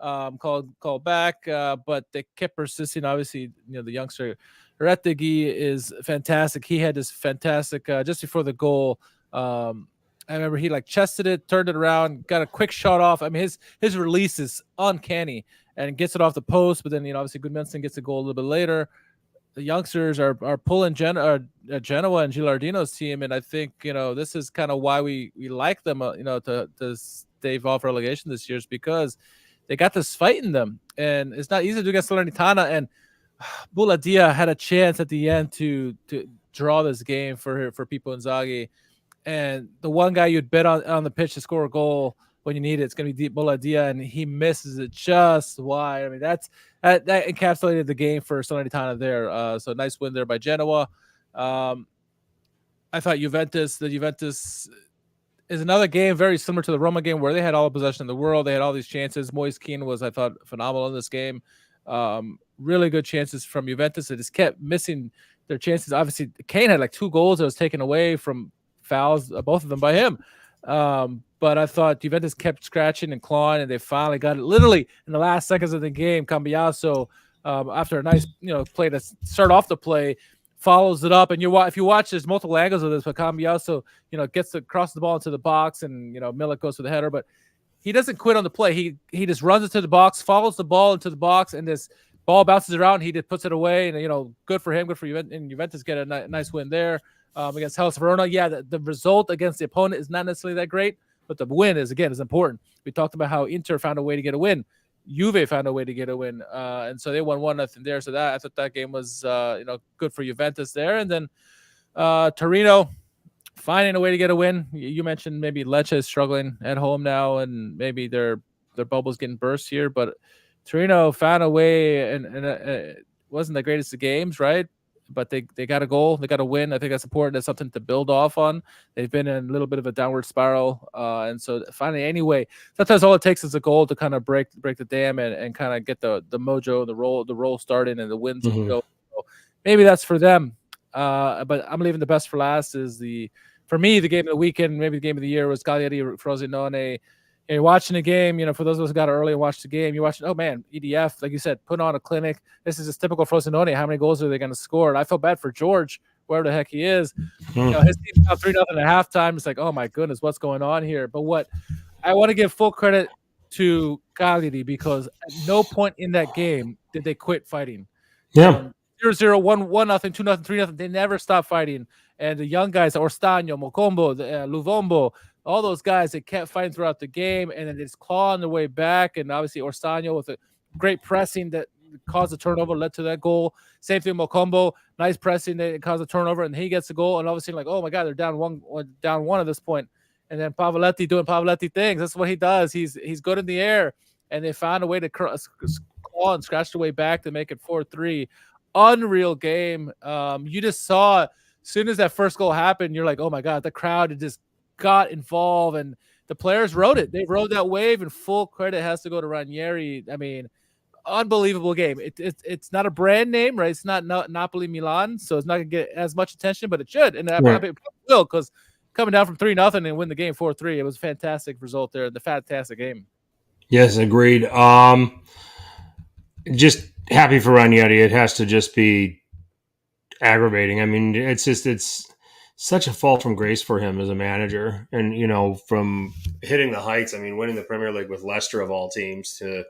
called back, but they kept persisting. Obviously, the youngster Retegui is fantastic. He had this fantastic just before the goal. I remember he chested it, turned it around, got a quick shot off. I mean, his release is uncanny and gets it off the post. But then obviously Goodmanson gets a goal a little bit later. The youngsters are pulling Genoa and Gilardino's team, and I think this is kind of why we like them. To stave off relegation this year is because they got this fight in them, and it's not easy to do against Salernitana. And Buladia had a chance at the end to draw this game for Pippo Inzaghi, and the one guy you'd bet on the pitch to score a goal when you need it, it's going to be Buladia, and he misses it just wide. I mean, that encapsulated the game for Salernitana there. So nice win there by Genoa. I thought Juventus is another game very similar to the Roma game where they had all the possession in the world. They had all these chances. Moise Kean was, I thought, phenomenal in this game. Really good chances from Juventus. They just kept missing their chances. Obviously, Kane had like 2 goals that was taken away from fouls, both of them by him. But I thought Juventus kept scratching and clawing, and they finally got it literally in the last seconds of the game. Cambiaso, after a nice play to start off the play, follows it up, and if you watch, there's multiple angles of this, but Cambiaso, gets across the ball into the box, and Milik goes for the header, but he doesn't quit on the play. He just runs into the box, follows the ball into the box, and this ball bounces around. He just puts it away, and good for him, good for Juventus, and Juventus get a nice win there against Hellas Verona. Yeah, the result against the opponent is not necessarily that great, but the win is important. We talked about how Inter found a way to get a win. Juve found a way to get a win, and so they won 1-0 there. So I thought that game was good for Juventus there. And then Torino finding a way to get a win. You mentioned maybe Lecce is struggling at home now, and maybe their bubble's getting burst here. But Torino found a way, and it wasn't the greatest of games, right? But they got a goal, they got a win. I think that's important. That's something to build off on. They've been in a little bit of a downward spiral, and so finally, anyway, sometimes all it takes is a goal to kind of break the dam and kind of get the mojo, the roll started, and the wins go. So maybe that's for them. But I'm leaving the best for last. For me, the game of the weekend, maybe the game of the year was Cagliari Frosinone. You're watching the game, for those of us who got early and watched the game, you're watching, oh man, EDF, like you said, put on a clinic. This is just typical Frosinone. How many goals are they going to score? And I feel bad for George, wherever the heck he is. His team's out 3-0 at halftime. It's like, oh my goodness, what's going on here? But what I want to give full credit to Cagliari, because at no point in that game did they quit fighting. Yeah. 0-0, 1-0, 2-0, 3-0. They never stopped fighting. And the young guys, Orstagno, Mokombo, Luvombo, all those guys that kept fighting throughout the game, and then they just clawing their way back. And obviously Orstagno with a great pressing that caused a turnover, led to that goal. Same thing with Mokombo, nice pressing that caused a turnover, and he gets the goal. And obviously, like, oh my God, they're down one at this point. And then Pavoletti doing Pavoletti things. That's what he does. He's good in the air, and they found a way to claw and scratch the way back to make it 4-3. Unreal game. You just saw as soon as that first goal happened, you're like, oh my God, the crowd just got involved, and the players rode it. They rode that wave, and full credit has to go to Ranieri. I mean, unbelievable game. It's not a brand name, right? It's not napolimilan, so it's not going to get as much attention, but it should, and it probably will, because coming down from 3-0 and win the game 4-3, it was a fantastic result there. The fantastic game. Yes, agreed. Just happy for Ranieri. It has to just be aggravating. I mean, it's such a fall from grace for him as a manager. And, from hitting the heights, I mean, winning the Premier League with Leicester of all teams to,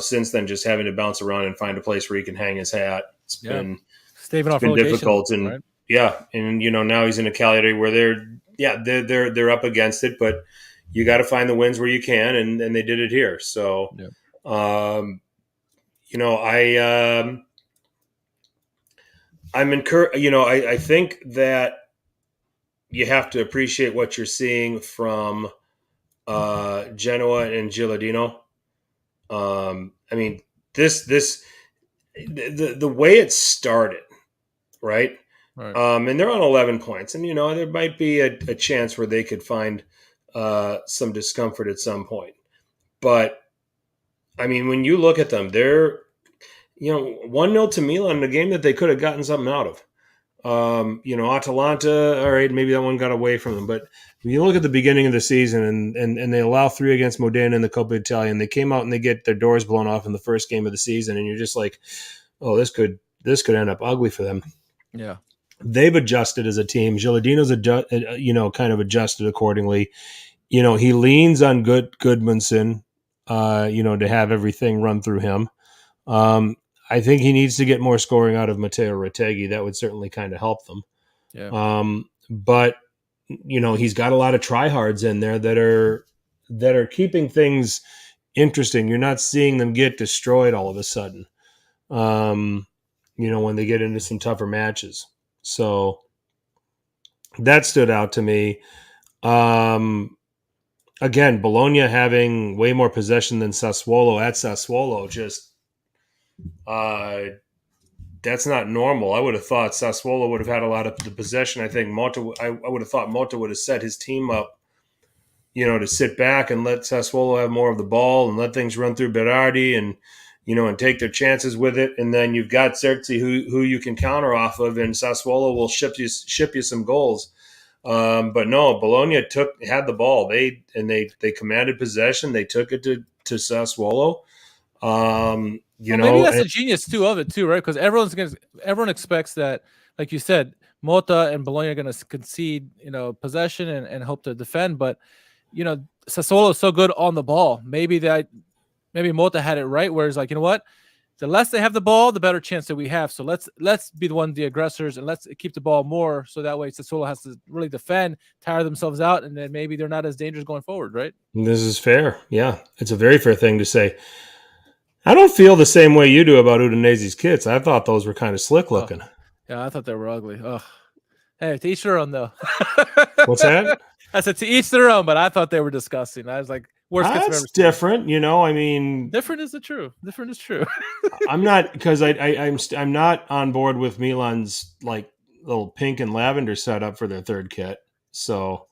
since then just having to bounce around and find a place where he can hang his hat. It's been difficult. And right? Yeah. And, now he's in a Cagliari where they're up against it, but you got to find the wins where you can. And they did it here. So, I'm encouraged. I think that you have to appreciate what you're seeing from Genoa and Gilardino. I mean, the way it started, right? And they're on 11 points, and there might be a chance where they could find some discomfort at some point. But I mean, when you look at them, they're 1-0 to Milan in a game that they could have gotten something out of. Atalanta, all right, maybe that one got away from them. But when you look at the beginning of the season and they allow 3 against Modena in the Coppa Italia, and they came out and they get their doors blown off in the first game of the season, and you're just like, oh, this could end up ugly for them. Yeah. They've adjusted as a team. Gilardino's kind of adjusted accordingly. He leans on Goodmanson, to have everything run through him. I think he needs to get more scoring out of Matteo Retegui. That would certainly kind of help them. Yeah. But he's got a lot of tryhards in there that are keeping things interesting. You're not seeing them get destroyed all of a sudden. When they get into some tougher matches. So that stood out to me. Again, Bologna having way more possession than Sassuolo at Sassuolo, just that's not normal. I would have thought Sassuolo would have had a lot of the possession. I think I would have thought Motta would have set his team up to sit back and let Sassuolo have more of the ball and let things run through Berardi and and take their chances with it. And then you've got Xerxes who you can counter off of, and Sassuolo will ship you some goals. But no, Bologna had the ball. They commanded possession. They took it to Sassuolo. Maybe that's the genius too of it too, right? Because everyone expects that, like you said, Mota and Bologna are going to concede, possession and hope to defend. But Sassuolo is so good on the ball. Maybe Mota had it right, where it's like, you know what? The less they have the ball, the better chance that we have. So let's be the aggressors, and let's keep the ball more, so that way Sassuolo has to really defend, tire themselves out, and then maybe they're not as dangerous going forward, right? This is fair. Yeah, it's a very fair thing to say. I don't feel the same way you do about Udinese's kits. I thought those were kind of slick looking. Yeah, I thought they were ugly. Oh, hey, to each their own, though. What's that? I said to each their own, but I thought they were disgusting. I was like, worst kits I've ever seen. Different, I mean, different is true. I'm not, because I'm not on board with Milan's like little pink and lavender setup for their third kit. So,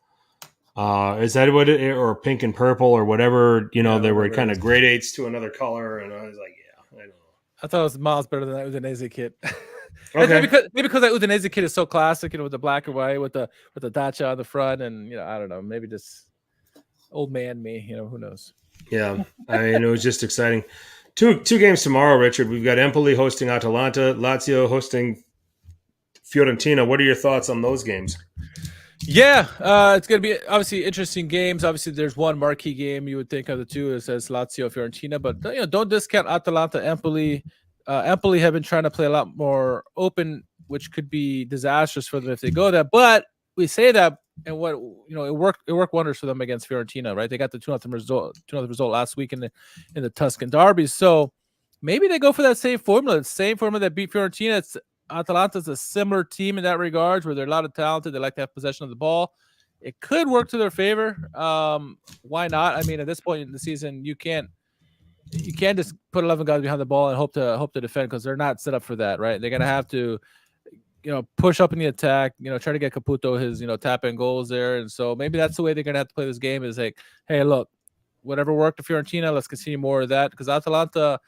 is that what it, or pink and purple or whatever? They were kind of grade 8s to another color, and I was like, yeah, I don't know. I thought it was miles better than that Udinese kit. Okay. maybe because that Udinese kit is so classic, with the black and white, with the dacha on the front, and I don't know, maybe just old man me, who knows? Yeah, I mean, it was just exciting. Two games tomorrow, Richard. We've got Empoli hosting Atalanta, Lazio hosting Fiorentina. What are your thoughts on those games? Yeah, it's going to be obviously interesting games. Obviously, there's one marquee game you would think of the two as Lazio, Fiorentina, but don't discount Atalanta, Empoli. Empoli have been trying to play a lot more open, which could be disastrous for them if they go there. But we say that, and what it worked wonders for them against Fiorentina, right? They got the 2-0 result last week in the Tuscan derby. So maybe they go for that same formula, that beat Fiorentina. Atalanta's a similar team in that regard, where they're a lot of talented. They like to have possession of the ball. It could work to their favor. Why not? I mean, at this point in the season, you can't just put 11 guys behind the ball and hope to defend, because they're not set up for that, right? They're gonna have to, push up in the attack, try to get Caputo his, tap in goals there. And so maybe that's the way they're gonna have to play this game, is like, hey, look, whatever worked to Fiorentina, let's continue more of that, because Atalanta,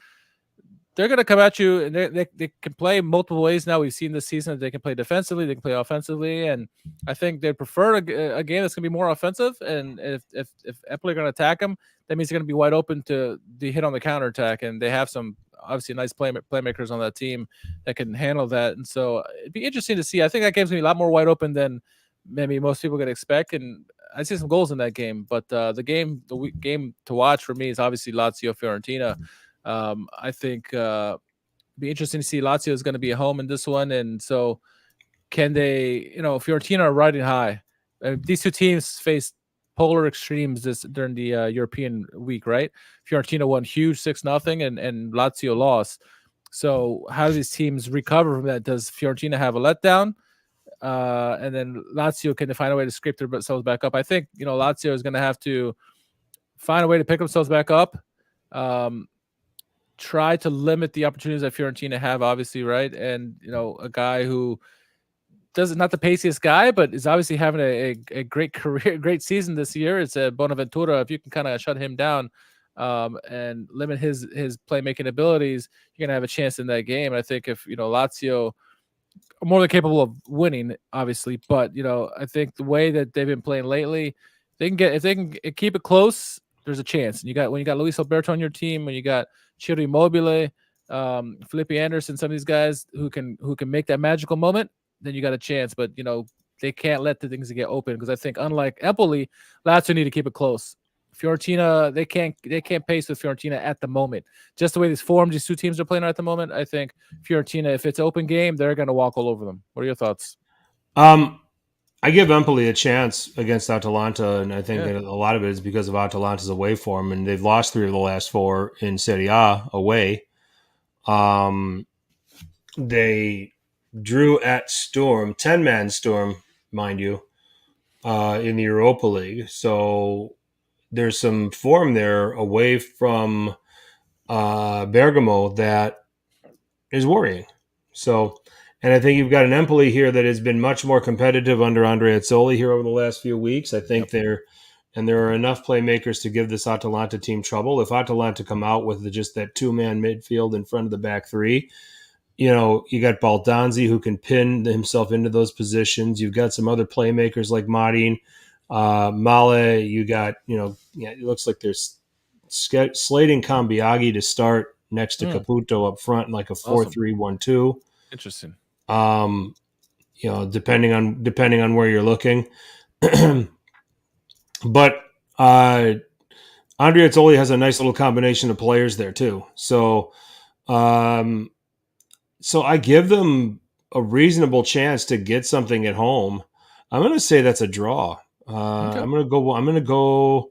they're going to come at you, and they can play multiple ways now. We've seen this season that they can play defensively, they can play offensively, and I think they prefer a game that's going to be more offensive. And if Empoli are going to attack them, that means they're going to be wide open to hit on the counterattack, and they have some obviously nice playmakers on that team that can handle that. And so it'd be interesting to see. I think that game's going to be a lot more wide open than maybe most people could expect, and I see some goals in that game. But the game to watch for me is obviously Lazio Fiorentina. I think be interesting to see. Lazio is going to be at home in this one, and so can they? Fiorentina are riding high. These two teams faced polar extremes during the European week, right? Fiorentina won huge 6-0, and Lazio lost. So how do these teams recover from that? Does Fiorentina have a letdown? And then Lazio, can they find a way to scrape themselves back up? I think Lazio is going to have to find a way to pick themselves back up. Try to limit the opportunities that Fiorentina have, obviously, right? And a guy who not the paciest guy, but is obviously having a great career, great season this year. It's Bonaventura. If you can kind of shut him down and limit his playmaking abilities, you're gonna have a chance in that game. And I think if Lazio are more than capable of winning, obviously, but I think the way that they've been playing lately, if they can keep it close, there's a chance. And when you got Luis Alberto on your team, when you got Ciro Immobile, Felipe Anderson, some of these guys who can make that magical moment, then you got a chance. But they can't let the things get open, because I think, unlike Empoli, Lazio need to keep it close. Fiorentina, they can't pace with Fiorentina at the moment. Just the way these two teams are playing at the moment, I think Fiorentina, if it's an open game, they're going to walk all over them. What are your thoughts? I give Empoli a chance against Atalanta, and I think that a lot of it is because of Atalanta's away form, and they've lost 3 of the last 4 in Serie A away. They drew at Sturm, 10-man Sturm, mind you, in the Europa League. So there's some form there away from Bergamo that is worrying. So, and I think you've got an Empoli here that has been much more competitive under Andrea Azzoli here over the last few weeks. I think they're and there are enough playmakers to give this Atalanta team trouble. If Atalanta come out with just that two-man midfield in front of the back three, you got Baldanzi who can pin himself into those positions. You've got some other playmakers like Marin, Male. You got, it looks like there's slating Cambiaghi to start next to Caputo up front in like a 4-3-1-2. Interesting. Depending on where you're looking. But Andrea Azzoli has a nice little combination of players there too. So I give them a reasonable chance to get something at home. I'm going to say that's a draw. Okay. I'm going to go.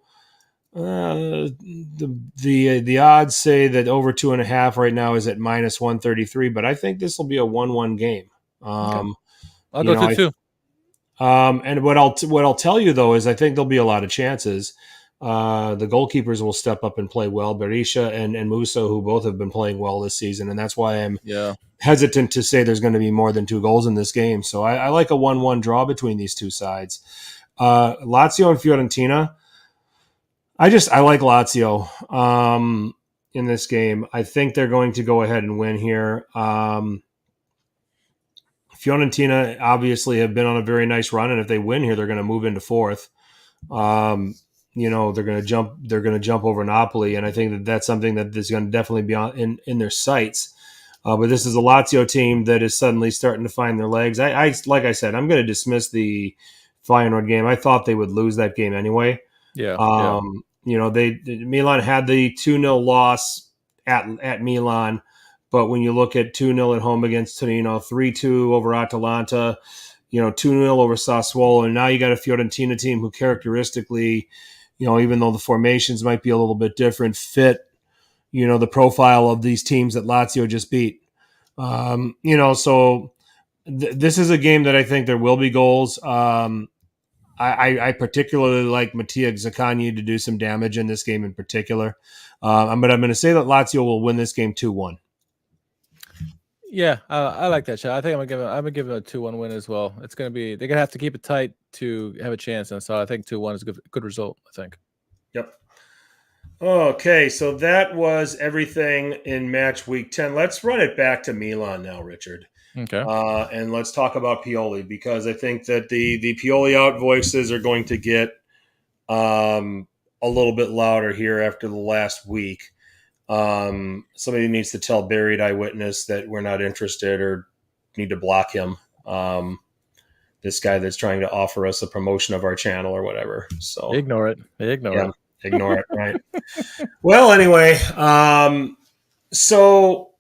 The odds say that over 2.5 right now is at -133, but I think this will be a 1-1 game. Okay. I'll go 2-2. And what I'll tell you though is I think there'll be a lot of chances. The goalkeepers will step up and play well. Berisha and Musa, who both have been playing well this season, and that's why I'm hesitant to say there's going to be more than 2 goals in this game. So I like a 1-1 draw between these two sides. Lazio and Fiorentina. I like Lazio in this game. I think they're going to go ahead and win here. Fiorentina obviously have been on a very nice run, and if they win here, they're going to move into 4th. They're going to jump over Napoli, and I think that's something that is going to definitely be in their sights. But this is a Lazio team that is suddenly starting to find their legs. Like I said, I'm going to dismiss the Feyenoord game. I thought they would lose that game anyway. Milan had the 2-0 loss at Milan, but when you look at 2-0 at home against Torino, 3-2 over Atalanta, 2-0 over Sassuolo, and now you got a Fiorentina team who characteristically, even though the formations might be a little bit different, fit, the profile of these teams that Lazio just beat. This is a game that I think there will be goals. I particularly like Mattia Zaccagni to do some damage in this game in particular. But I'm going to say that Lazio will win this game 2-1. Yeah, I like that shot. I think I'm gonna give it a 2-1 win as well. It's gonna be they're gonna have to keep it tight to have a chance, and so I think 2-1 is a good result. I think. Yep. Okay, so that was everything in match week 10. Let's run it back to Milan now, Richard. Okay. And let's talk about Pioli, because I think that the PioliOut voices are going to get a little bit louder here after the last week. Somebody needs to tell Buried Eyewitness that we're not interested or need to block him. This guy that's trying to offer us a promotion of our channel or whatever. So ignore it. Ignore it. Right. Well, anyway, so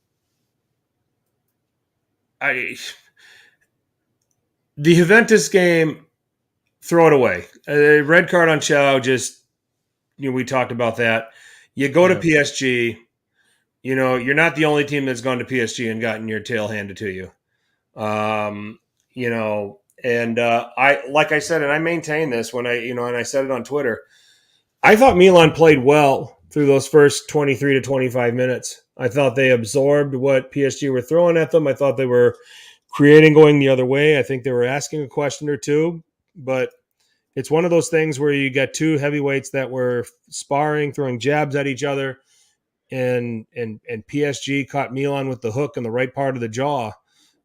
the Juventus game, throw it away. A red card on Chow, we talked about that. You go to PSG, you're not the only team that's gone to PSG and gotten your tail handed to you. I like I said, and I maintain this when and I said it on Twitter, I thought Milan played well through those first 23 to 25 minutes. I thought they absorbed what PSG were throwing at them. I thought they were creating going the other way. I think they were asking a question or two, but it's one of those things where you got two heavyweights that were sparring, throwing jabs at each other, and PSG caught Milan with the hook in the right part of the jaw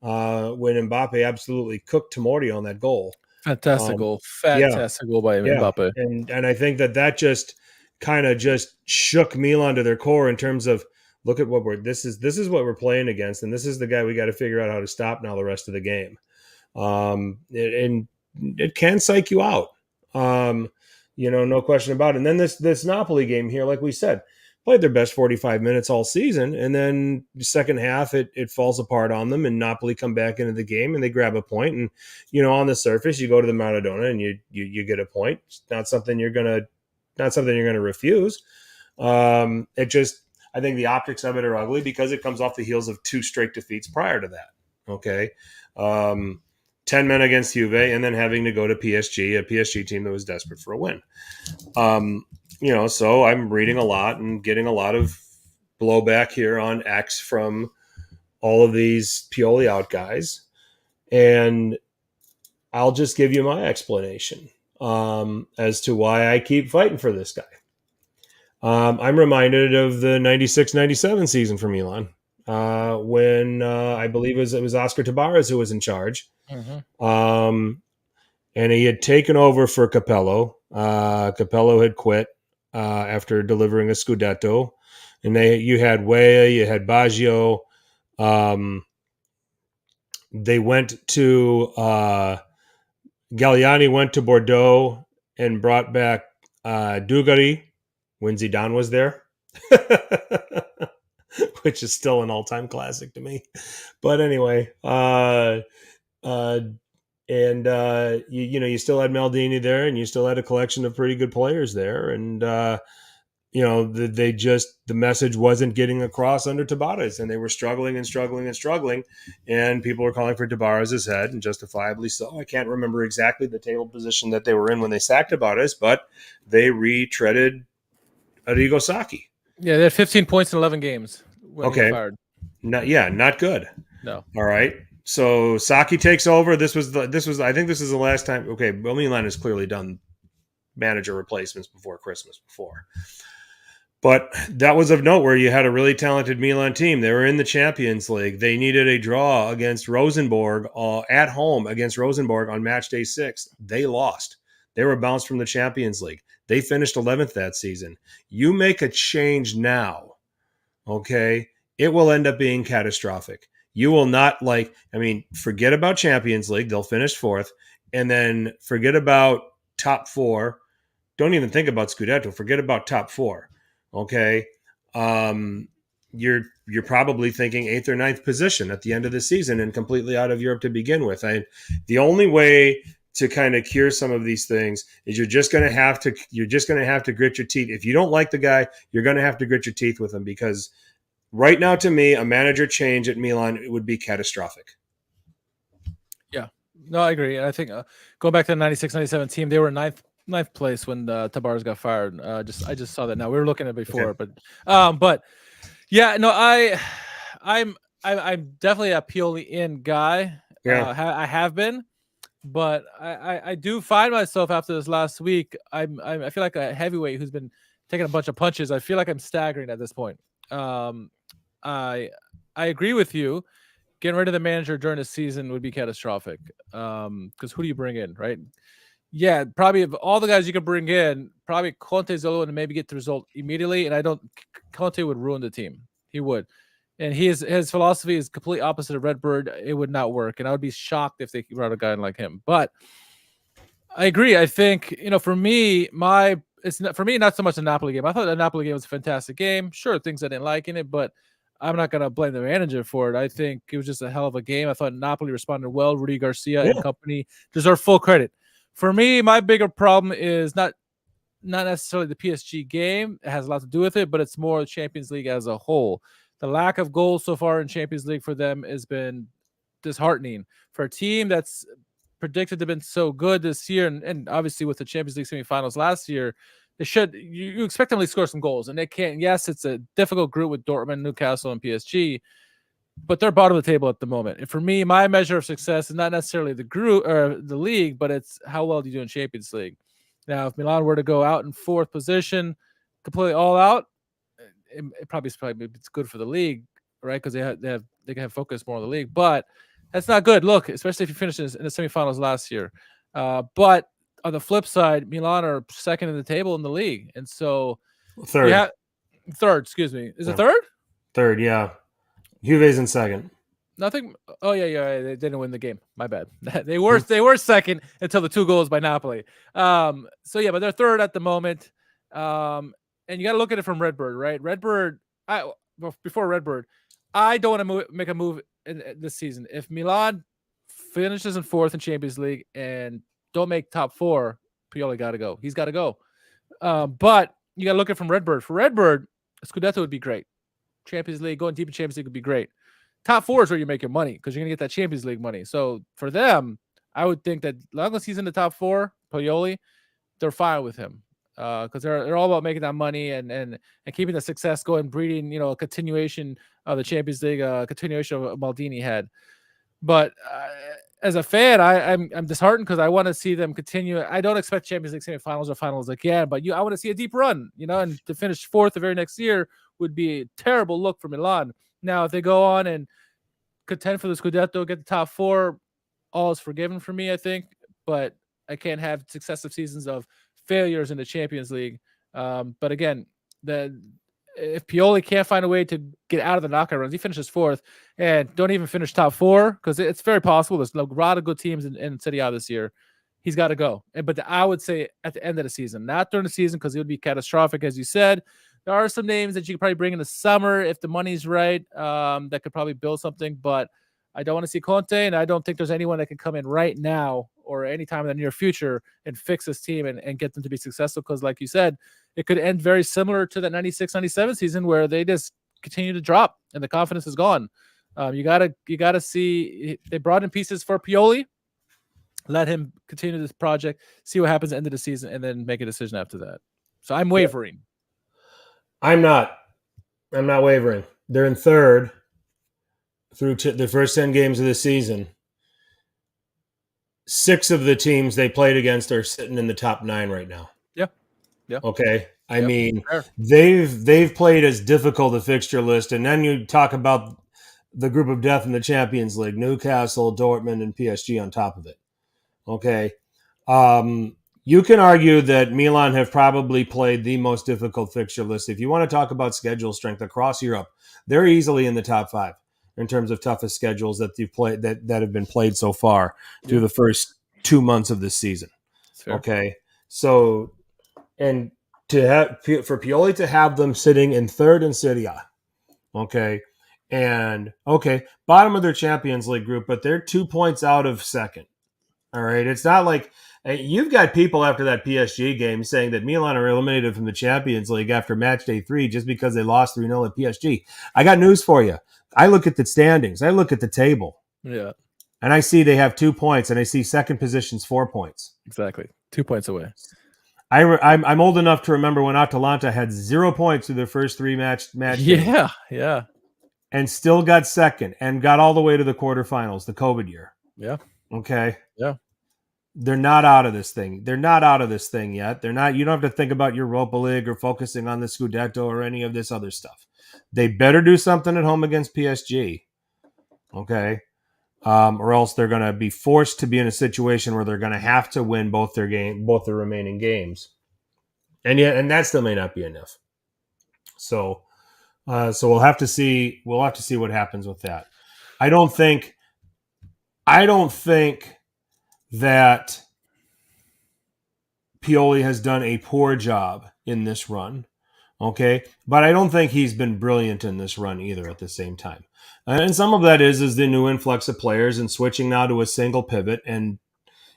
when Mbappe absolutely cooked Tomori on that goal. Fantastic goal by Mbappe. And I think that just kind of just shook Milan to their core in terms of, look at what this is what we're playing against, and this is the guy we got to figure out how to stop now the rest of the game. It can psych you out. No question about it. And then this Napoli game here, like we said, played their best 45 minutes all season, and then the second half it falls apart on them, and Napoli come back into the game and they grab a point. And on the surface, you go to the Maradona and you get a point. It's not something you're gonna refuse. I think the optics of it are ugly because it comes off the heels of 2 straight defeats prior to that. Okay. 10 men against Juve, and then having to go to PSG, a PSG team that was desperate for a win. So I'm reading a lot and getting a lot of blowback here on X from all of these PioliOut guys. And I'll just give you my explanation. as to why I keep fighting for this guy. I'm reminded of the 96-97 season for Milan, when I believe it was Oscar Tabarez who was in charge. And he had taken over for Capello. Capello had quit after delivering a Scudetto. And you had Weah, you had Baggio. They went to Galliani went to Bordeaux and brought back Dugarry when Zidane was there, which is still an all-time classic to me. But anyway, you still had Maldini there, and you still had a collection of pretty good players there, and the message wasn't getting across under Tabarez, and they were struggling, and people were calling for Tabarez's head, and justifiably so. I can't remember exactly the table position that they were in when they sacked Tabarez, but they retreaded Arrigo Sacchi. Yeah, they had 15 points in 11 games when he got fired. Not good. No. All right. So Sacchi takes over. I think this is the last time. Okay, Milan has clearly done manager replacements before Christmas before. But that was of note where you had a really talented Milan team. They were in the Champions League. They needed a draw against Rosenborg at home against Rosenborg on match day 6. They lost. They were bounced from the Champions League. They finished 11th that season. You make a change now, okay, it will end up being catastrophic. You will not forget about Champions League. They'll finish 4th. And then forget about top 4. Don't even think about Scudetto. Forget about top 4. Okay. You're probably thinking 8th or 9th position at the end of the season and completely out of Europe to begin with. The only way to kind of cure some of these things is you're just going to have to grit your teeth. If you don't like the guy, you're going to have to grit your teeth with him, because right now, to me, a manager change at Milan would be catastrophic. Yeah, no, I agree. I think going back to the 96-97 team, they were ninth place when Tabarez got fired. I just saw that now. We were looking at it before, okay. but yeah, no, I'm definitely a Pioli in guy. Yeah. I have been, but I do find myself after this last week. I feel like a heavyweight who's been taking a bunch of punches. I feel like I'm staggering at this point. I agree with you. Getting rid of the manager during the season would be catastrophic. Because who do you bring in, right? Yeah, probably of all the guys you could bring in, probably Conte's the only one to maybe get the result immediately. And Conte would ruin the team. He would. And his philosophy is completely opposite of Redbird. It would not work. And I would be shocked if they brought a guy like him. But I agree. I think, for me, not so much the Napoli game. I thought the Napoli game was a fantastic game. Sure, things I didn't like in it, but I'm not going to blame the manager for it. I think it was just a hell of a game. I thought Napoli responded well. Rudi Garcia and company deserve full credit. For me, my bigger problem is not necessarily the PSG game. It has a lot to do with it, but it's more the Champions League as a whole. The lack of goals so far in Champions League for them has been disheartening. For a team that's predicted to have been so good this year, and obviously with the Champions League semifinals last year, you expect them to score some goals, and they can't. Yes, it's a difficult group with Dortmund, Newcastle, and PSG, but they're bottom of the table at the moment. And for me, my measure of success is not necessarily the group or the league, but it's how well do you do in Champions League. Now, if Milan were to go out in 4th position, completely all out, it probably it's good for the league, right? Because they can have focus more on the league, but that's not good. Look, especially if you finish in the semifinals last year. But on the flip side, Milan are 2nd in the table in the league, and so third. Excuse me, is it third? Third, yeah. Juve's in 2nd. Nothing. Oh yeah. They didn't win the game. My bad. They were 2nd until the 2 goals by Napoli. So yeah, but they're 3rd at the moment. And you got to look at it from Redbird, right? Before Redbird, I don't want to make a move in this season. If Milan finishes in 4th in Champions League and don't make top 4, Pioli got to go. He's got to go. But you got to look at it from Redbird. For Redbird, Scudetto would be great. Champions League, going deep in Champions League would be great. Top 4 is where you make your money because you're going to get that Champions League money. So for them, I would think that as long as he's in the top 4, Pioli, they're fine with him because they're all about making that money and keeping the success going, breeding, a continuation of the Champions League, continuation of what Maldini had. But as a fan, I'm disheartened because I want to see them continue. I don't expect Champions League semifinals or finals again, but I want to see a deep run, and to finish fourth the very next year would be a terrible look for Milan. Now, if they go on and contend for the Scudetto, get the top four, all is forgiven for me, I think. But I can't have successive seasons of failures in the Champions League. But again, if Pioli can't find a way to get out of the knockout runs, he finishes fourth and don't even finish top four, because it's very possible. There's a lot of good teams in Serie A this year. He's got to go. But I would say at the end of the season, not during the season, because it would be catastrophic, as you said. There are some names that you could probably bring in the summer if the money's right, that could probably build something. But I don't want to see Conte, and I don't think there's anyone that can come in right now or anytime in the near future and fix this team and get them to be successful. Because like you said, it could end very similar to that 96-97 season where they just continue to drop and the confidence is gone. You gotta see, they brought in pieces for Pioli. Let him continue this project, see what happens at the end of the season, and then make a decision after that. So I'm wavering. I'm not wavering. They're in third through the first 10 games of the season. 6 of the teams they played against are sitting in the top 9 right now. Yeah. Okay. I mean, fair. they've played as difficult a fixture list, and then you talk about the group of death in the Champions League: Newcastle, Dortmund, and PSG on top of it. Okay. You can argue that Milan have probably played the most difficult fixture list. If you want to talk about schedule strength across Europe, they're easily in the top 5 in terms of toughest schedules that you've played that have been played so far through the first 2 months of this season. Okay. So, and for Pioli to have them sitting in third in Serie A, bottom of their Champions League group, but they're 2 points out of second. All right, it's not like you've got people after that PSG game saying that Milan are eliminated from the Champions League after match day 3 just because they lost 3-0 at PSG. I got news for you. I look at the standings. I look at the table. Yeah. And I see they have 2 points, and I see second position's 4 points. Exactly. 2 points away. I'm old enough to remember when Atalanta had 0 points through their first 3 match games. Yeah. And still got second and got all the way to the quarterfinals, the COVID year. Yeah. Okay. Yeah. They're not out of this thing. They're not out of this thing yet. They're not. You don't have to think about Europa League or focusing on the Scudetto or any of this other stuff. They better do something at home against PSG. Okay. Or else they're going to be forced to be in a situation where they're going to have to win both their remaining games, and that still may not be enough. So we'll have to see. We'll have to see what happens with that. I don't think that Pioli has done a poor job in this run. Okay, but I don't think he's been brilliant in this run either at the same time. And some of that is the new influx of players and switching now to a single pivot. And,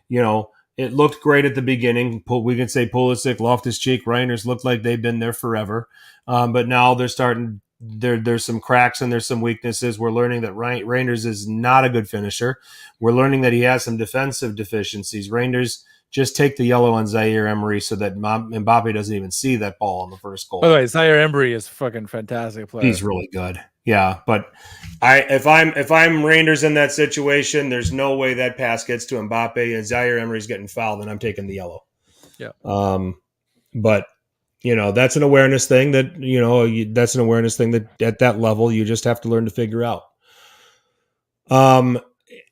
it looked great at the beginning. We can say Pulisic, Loftus-Cheek, Reiners looked like they've been there forever. But now they're starting, there's some cracks and there's some weaknesses. We're learning that Reiners is not a good finisher. We're learning that he has some defensive deficiencies. Reiners just take the yellow on Zaire Emery so that Mbappe doesn't even see that ball on the first goal. By the way, Zaire Emery is fucking fantastic player. He's really good. Yeah, but if I'm Rangers in that situation, there's no way that pass gets to Mbappe and Zaire Emery's getting fouled, and I'm taking the yellow. Yeah. But that's an awareness thing that at that level you just have to learn to figure out.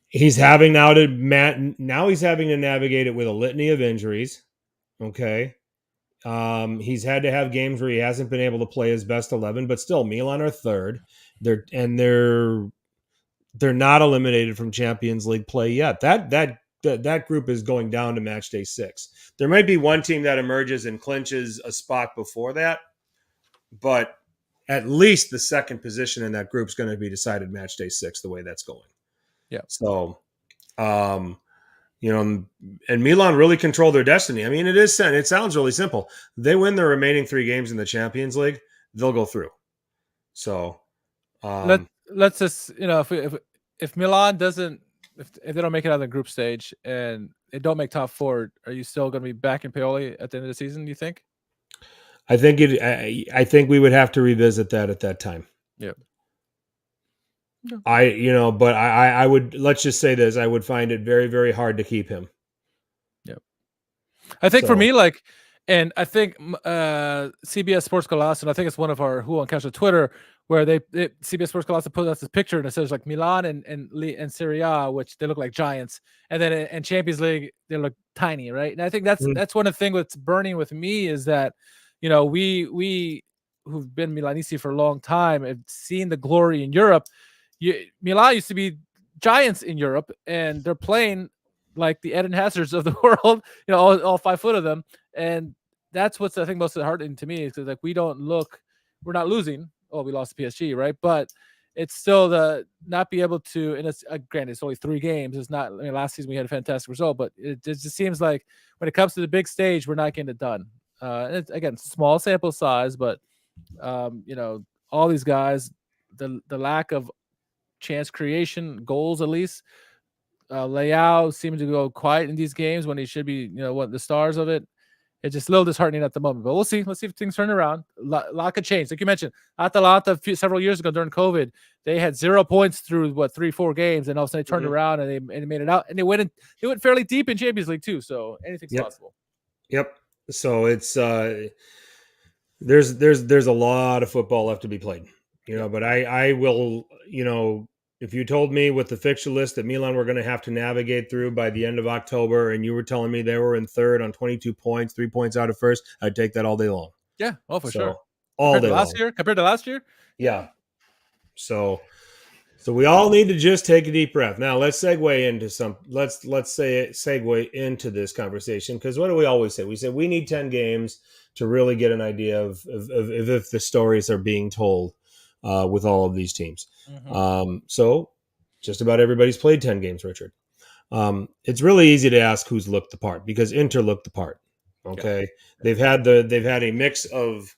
He's having to navigate it with a litany of injuries. Okay. He's had to have games where he hasn't been able to play his best 11, but still Milan are third. They're not eliminated from Champions League play yet. That group is going down to match day 6. There might be one team that emerges and clinches a spot before that, but at least the second position in that group is going to be decided match day 6 the way that's going. Yeah. So, and Milan really control their destiny. I mean, it sounds really simple. They win their remaining 3 games in the Champions League, they'll go through. So, let's just, if Milan doesn't, if they don't make it out of the group stage and they don't make top 4, are you still going to be back in Pioli at the end of the season, do you think? I think we would have to revisit that at that time. Yep. But I would, let's just say this, I would find it very, very hard to keep him. I think for So- me, and I think CBS Sports Golasso, and I think it's one of our Who on Calcio Twitter, where CBS Sports Golasso put us this picture and it says like Milan and Serie A, which they look like giants, and then in Champions League they look tiny, right? And I think that's one of the things that's burning with me is that, we who've been Milanisti for a long time have seen the glory in Europe. Milan used to be giants in Europe, and they're playing like the Eden Hazards of the world, all 5 foot of them. And that's what's, I think, most heartening to me is like we're not losing. Oh, we lost to PSG, right? But it's still the not be able to, and it's granted, it's only 3 games. It's not, last season we had a fantastic result, but it just seems like when it comes to the big stage, we're not getting it done. And it's, again, small sample size, but all these guys, the lack of chance creation, goals at least, layout seems to go quiet in these games when he should be, the stars of it. It's just a little disheartening at the moment, but we'll see. Let's see if things turn around. Lot could change. Like you mentioned, Atalanta several years ago during COVID, they had 0 points through 3-4 games, and all of a sudden they turned around and they made it out, and they went fairly deep in Champions League too. So anything's possible. Yep. So it's there's a lot of football left to be played, but I will, if you told me with the fixture list that Milan were going to have to navigate through by the end of October, and you were telling me they were in third on 22 points, 3 points out of first, I'd take that all day long. Yeah. Oh, for sure. All compared day to long. Compared to last year? Yeah. So we all need to just take a deep breath. Now let's segue into this conversation, because what do we always say? We say we need 10 games to really get an idea of if the stories are being told with all of these teams. So just about everybody's played 10 games, Richard. It's really easy to ask who's looked the part, because Inter looked the part. Okay. Yeah. They've had a mix of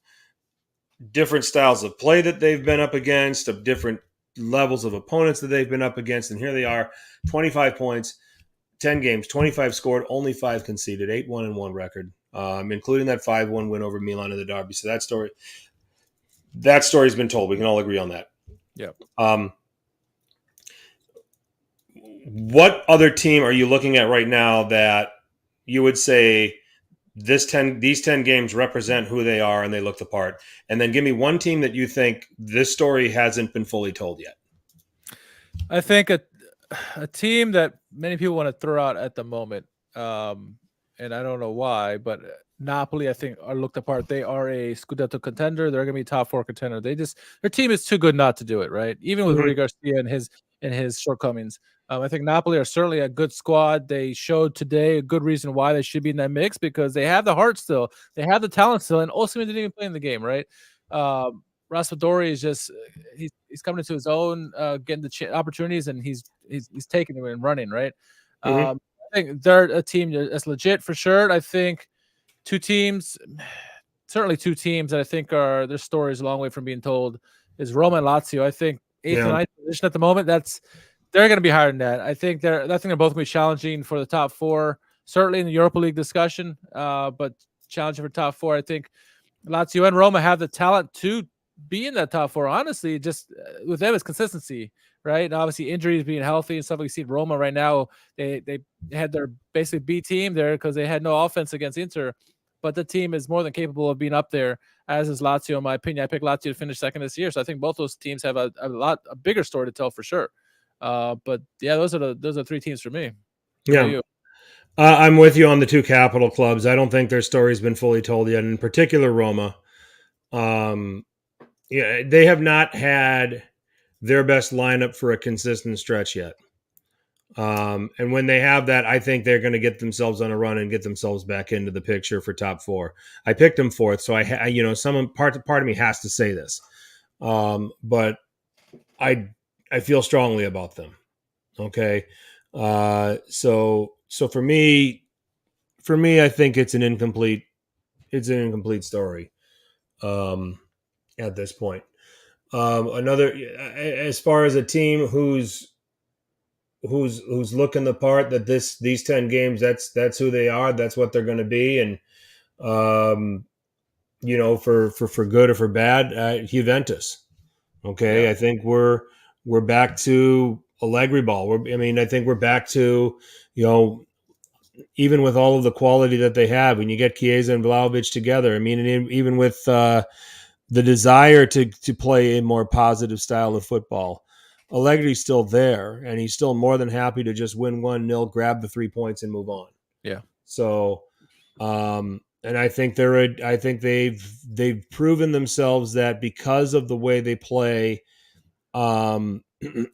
different styles of play that they've been up against, of different levels of opponents that they've been up against. And here they are, 25 points, 10 games, 25 scored, only 5 conceded, 8-1-1 record, including that 5-1 win over Milan in the derby. So that story's been told. We can all agree on that. Yeah. What other team are you looking at right now that you would say these 10 games represent who they are and they look the part? And then give me one team that you think this story hasn't been fully told yet. I think a team that many people want to throw out at the moment, and I don't know why, but Napoli, I think, are looked apart. They are a Scudetto contender. They're going to be top 4 contender. Their team is too good not to do it, right? Even with Rudi Garcia and his shortcomings. I think Napoli are certainly a good squad. They showed today a good reason why they should be in that mix, because they have the heart still, they have the talent still, and Osimhen didn't even play in the game, right? Raspadori is just he's coming into his own, getting the opportunities, and he's taking it and running, right? I think they're a team that's legit for sure. I think certainly two teams that I think their story is a long way from being told is Roma and Lazio. I think 8th and 9th position at the moment. They're going to be higher than that. I think they're both going to be challenging for the top 4, certainly in the Europa League discussion, but challenging for top 4. I think Lazio and Roma have the talent to be in that top 4. Honestly, just with them, it's consistency, right? And obviously injuries, being healthy and stuff. We see Roma right now, they had their basically B team there because they had no offense against Inter, but the team is more than capable of being up there, as is Lazio, in my opinion. I picked Lazio to finish second this year, so I think both those teams have a bigger story to tell for sure. But yeah, those are 3 teams for me. Yeah. I'm with you on the 2 capital clubs. I don't think their story's been fully told yet. In particular, Roma. They have not had their best lineup for a consistent stretch yet. And when they have that, I think they're going to get themselves on a run and get themselves back into the picture for top 4. I picked them 4th, so part of me has to say this. But I feel strongly about them. Okay. So for me, I think it's an incomplete story. At this point, another, as far as a team who's looking the part, that these 10 games, that's who they are. That's what they're going to be. And, for good or for bad, Juventus. Okay. Yeah. I think we're we're back to Allegri ball. I think we're back to, even with all of the quality that they have, when you get Chiesa and Vlahovic together, and even with the desire to play a more positive style of football, Allegri's still there, and he's still more than happy to just win 1-0, grab the 3 points, and move on. Yeah. So, and I think they've proven themselves that because of the way they play, and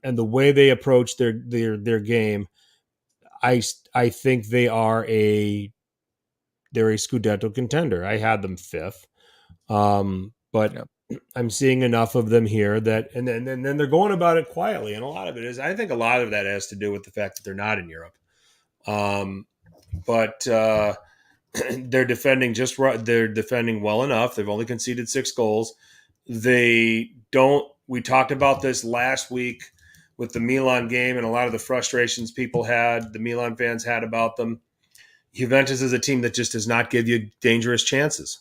the way they approach their game, I think they're a Scudetto contender. I had them 5th, but Yep. I'm seeing enough of them here that, and then they're going about it quietly, and I think a lot of that has to do with the fact that they're not in Europe. But they're defending they're defending well enough. They've only conceded 6 goals. We talked about this last week with the Milan game and a lot of the frustrations the Milan fans had about them. Juventus is a team that just does not give you dangerous chances.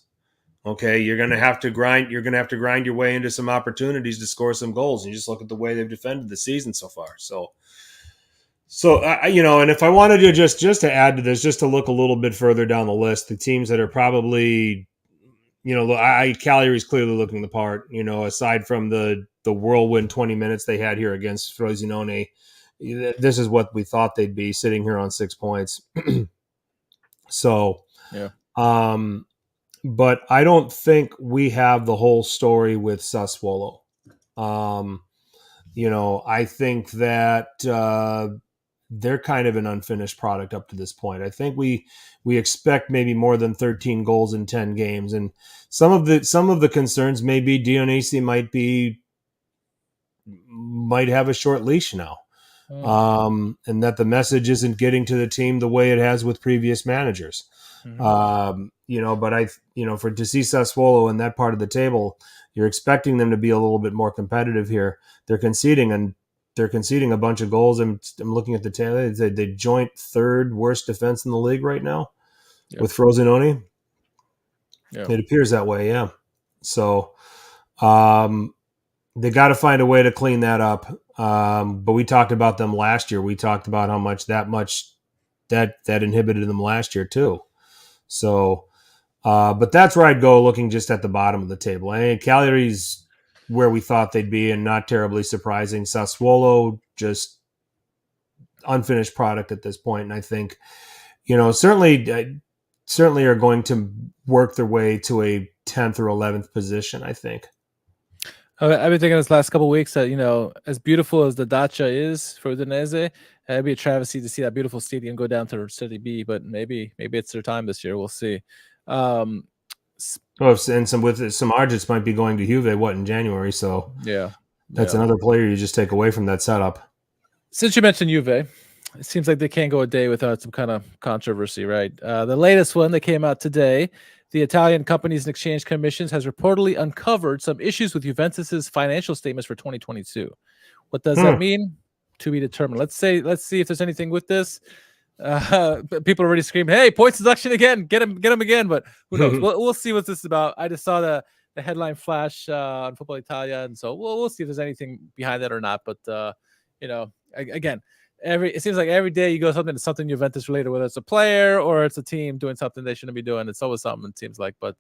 Okay, you're going to have to grind. You're going to have to grind your way into some opportunities to score some goals. And you just look at the way they've defended the season so far. So and if I wanted to just to add to this, just to look a little bit further down the list, the teams that are probably, Cagliari's clearly looking the part. Aside from the whirlwind 20 minutes they had here against Frosinone, this is what we thought they'd be, sitting here on 6 points. So, yeah. But I don't think we have the whole story with Sassuolo. I think that they're kind of an unfinished product up to this point. I think we expect maybe more than 13 goals in 10 games, and some of the concerns may be Dionisi might have a short leash now, and that the message isn't getting to the team the way it has with previous managers. Mm-hmm. But to see Sassuolo in that part of the table, you're expecting them to be a little bit more competitive here. They're conceding a bunch of goals. I'm looking at the table. They joint 3rd worst defense in the league right now, with Frosinone. Yeah. It appears that way. Yeah. So, they got to find a way to clean that up. But we talked about them last year. We talked about how much that inhibited them last year too. So, but that's where I'd go, looking just at the bottom of the table. Cagliari's where we thought they'd be, and not terribly surprising. Sassuolo, just unfinished product at this point. And I think, certainly are going to work their way to a 10th or 11th position, I think. I've been thinking this last couple of weeks that, as beautiful as the Dacia is for Udinese, it'd be a travesty to see that beautiful stadium go down to Serie B, but maybe it's their time this year. We'll see. And some Argents might be going to Juve in January, so that's another player you just take away from that setup. Since you mentioned Juve, it seems like they can't go a day without some kind of controversy, right? The latest one that came out today, the Italian Companies and Exchange Commissions has reportedly uncovered some issues with Juventus's financial statements for 2022. What does that mean? To be determined. Let's see if there's anything with this. People are already screaming, "Hey, points deduction again! Get him again!" But who knows? We'll see what this is about. I just saw the headline flash on Football Italia, and so we'll see if there's anything behind that or not. But again, it seems like every day you go something Juventus related, whether it's a player or it's a team doing something they shouldn't be doing. It's always something, it seems like. But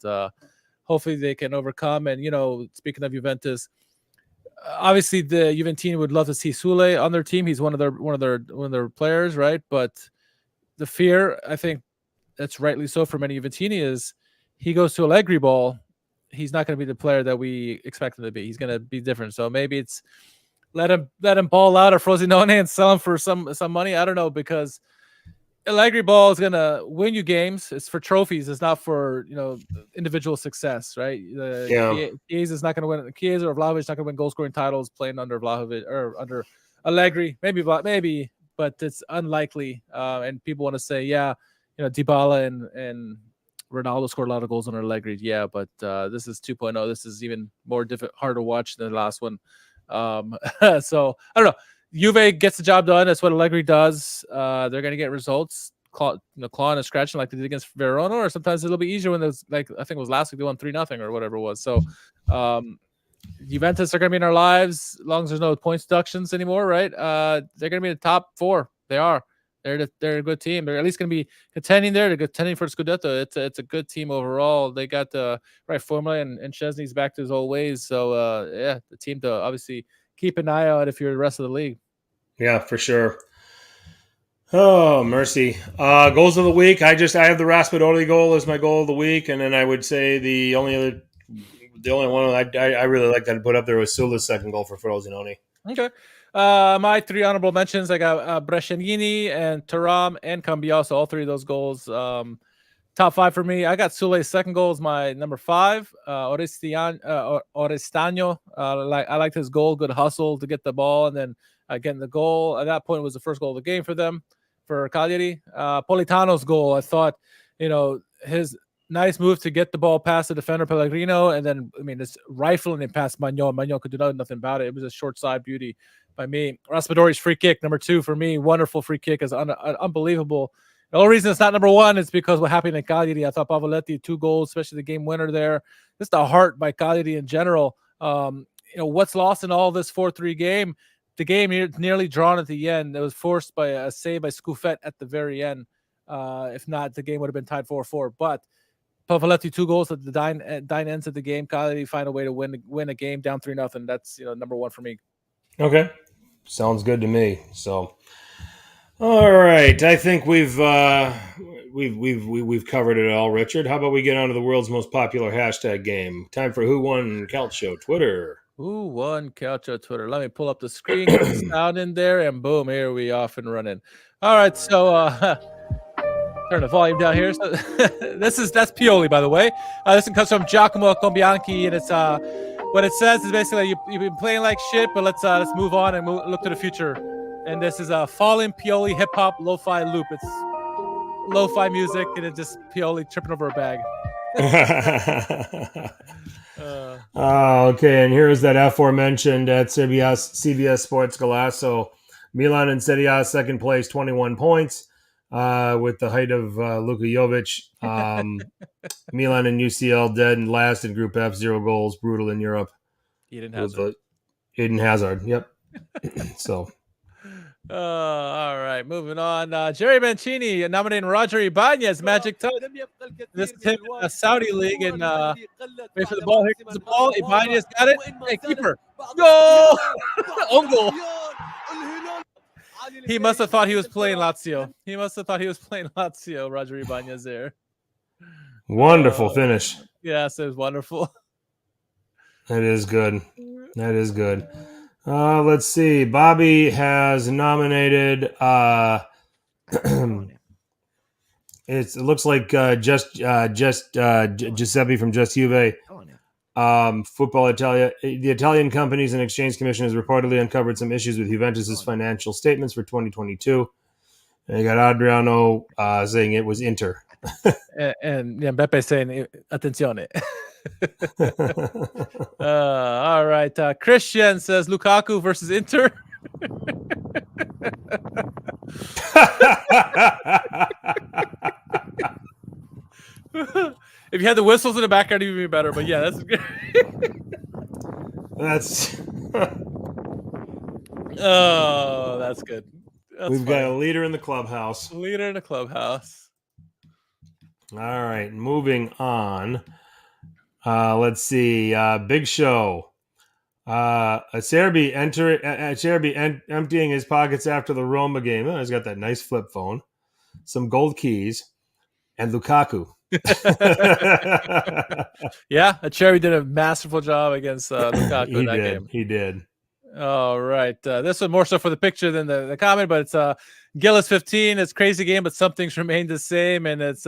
hopefully they can overcome. And speaking of Juventus, obviously the Juventini would love to see Sule on their team. He's one of their players, right? But the fear, I think that's rightly so for many Juventini, is he goes to Allegri ball, he's not going to be the player that we expect him to be. He's going to be different. So maybe it's let him ball out at Frosinone and sell him for some money. I don't know, because Allegri ball is going to win you games. It's for trophies. It's not for individual success, right? Chiesa is not going to win. Chiesa or Vlahovic is not going to win goal scoring titles playing under Vlahovic or under Allegri. Maybe, but it's unlikely. And people want to say, Dybala and Ronaldo scored a lot of goals under Allegri. Yeah, but this is 2.0. This is even more hard to watch than the last one. So I don't know. Juve gets the job done. That's what Allegri does. They're going to get results, clawing and scratching like they did against Verona, or sometimes it'll be easier when there's, like, I think it was last week they won 3-0 or whatever it was. So Juventus are going to be in our lives as long as there's no points deductions anymore, right? They're going to be in the top 4. They are. They're a good team. They're at least going to be contending there. They're contending for Scudetto. It's a good team overall. They got the right formula, and Chesney's back to his old ways. So the team to obviously keep an eye out if you're the rest of the league. Yeah, for sure. Oh, mercy. Goals of the week. I have the Raspadori goal as my goal of the week, and then I would say the only one I really like that I put up there was Sula's second goal for Frosinone. Okay. My 3 honorable mentions, I got Brescianini and Thuram and Cambiaso, all 3 of those goals. Top 5 for me. I got Sule's second goal is my number 5. Orestano. I liked his goal, good hustle to get the ball, and then getting the goal. At that point, it was the first goal of the game for them, for Cagliari. Politano's goal, I thought, his nice move to get the ball past the defender Pellegrino, and then it's rifling it past Magnon. Magnon could do nothing about it. It was a short side beauty by me. Raspadori's free kick, number 2 for me. Wonderful free kick, is unbelievable. The only reason it's not number 1 is because what happened in Cagliari. I thought Pavoletti, 2 goals, especially the game winner there. Just a heart by Cagliari in general. What's lost in all this 4-3 game? The game nearly drawn at the end. It was forced by a save by Scuffet at the very end. If not, the game would have been tied 4-4. But Pavoletti 2 goals at the dying ends of the game. Cagliari find a way to win a game down 3-0. That's number 1 for me. Okay, sounds good to me. So, all right, I think we've covered it all, Richard. How about we get on to the world's most popular hashtag game? Time for Who Won Calcio Twitter. Who won Calcio Twitter? Let me pull up the screen, get the sound in there, and boom, here we off and running. All right, so turn the volume down here. So that's Pioli, by the way. This one comes from Giacomo Combianchi, and it's what it says is basically you've been playing like shit, but let's move on and look to the future. And this is a fallen Pioli hip hop lo-fi loop. It's lo-fi music, and it's just Pioli tripping over a bag. Okay, and here's that aforementioned at CBS Sports Golasso. Milan in Serie A, second place, 21 points, with the height of Luka Jovic. Milan and UCL dead and last in Group F, 0 goals, brutal in Europe. Eden Hazard. Yep. So. All right, moving on. Jerry Mancini nominating Roger Ibanez, Magic Touch. This is a Saudi league, and wait for the ball. Here comes the ball. Ibanez got it. Hey, keeper. Go! Own goal. He must have thought he was playing Lazio. Roger Ibanez there. Wonderful finish. Yes, it was wonderful. That is good. Let's see. Bobby has nominated. It looks like just Giuseppe from Just Juve. Football Italia. The Italian Companies and Exchange Commission has reportedly uncovered some issues with Juventus's financial statements for 2022. And you got Adriano saying it was Inter. and Beppe saying attenzione. All right. Christian says Lukaku versus Inter. If you had the whistles in the background, it would be better. But yeah, that's good. That's good. We've got a leader in the clubhouse. All right, moving on. Let's see. Big Show. Acerbi emptying his pockets after the Roma game. Oh, he's got that nice flip phone, some gold keys, and Lukaku. Yeah, Acerbi did a masterful job against Lukaku in that game. He did. All right. This was more so for the picture than the comment, but it's Gillis 15. It's crazy game, but some things remain the same, and it's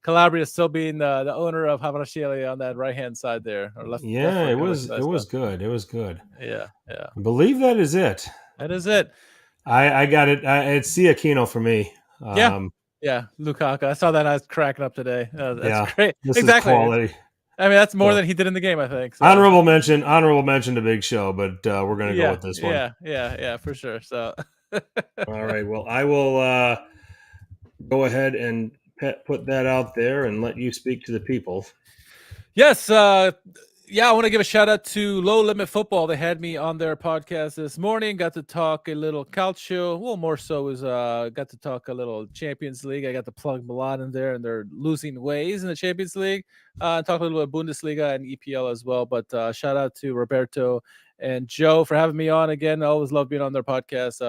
Calabria still being the owner of Havrasheli on that right hand side there. Or left. Yeah, it was good. It was good. Yeah. I believe that is it. That is it. I got it. It's Siakino for me. Yeah, Lukaku. I saw that. I was cracking up today. That's great. This exactly. is quality. I mean, that's more than he did in the game, I think. So. Honorable mention to Big Show, but we're going to go with this one. Yeah, for sure. So, all right. Well, I will go ahead and put that out there and let you speak to the people. Yes. Yeah, I want to give a shout out to Low Limit Football. They had me on their podcast this morning. Got to talk a little Calcio. Well, more so is got to talk a little Champions League. I got to plug Milan in there and their losing ways in the Champions League. Talk a little bit Bundesliga and EPL as well. But shout out to Roberto and Joe for having me on again. I always love being on their podcast.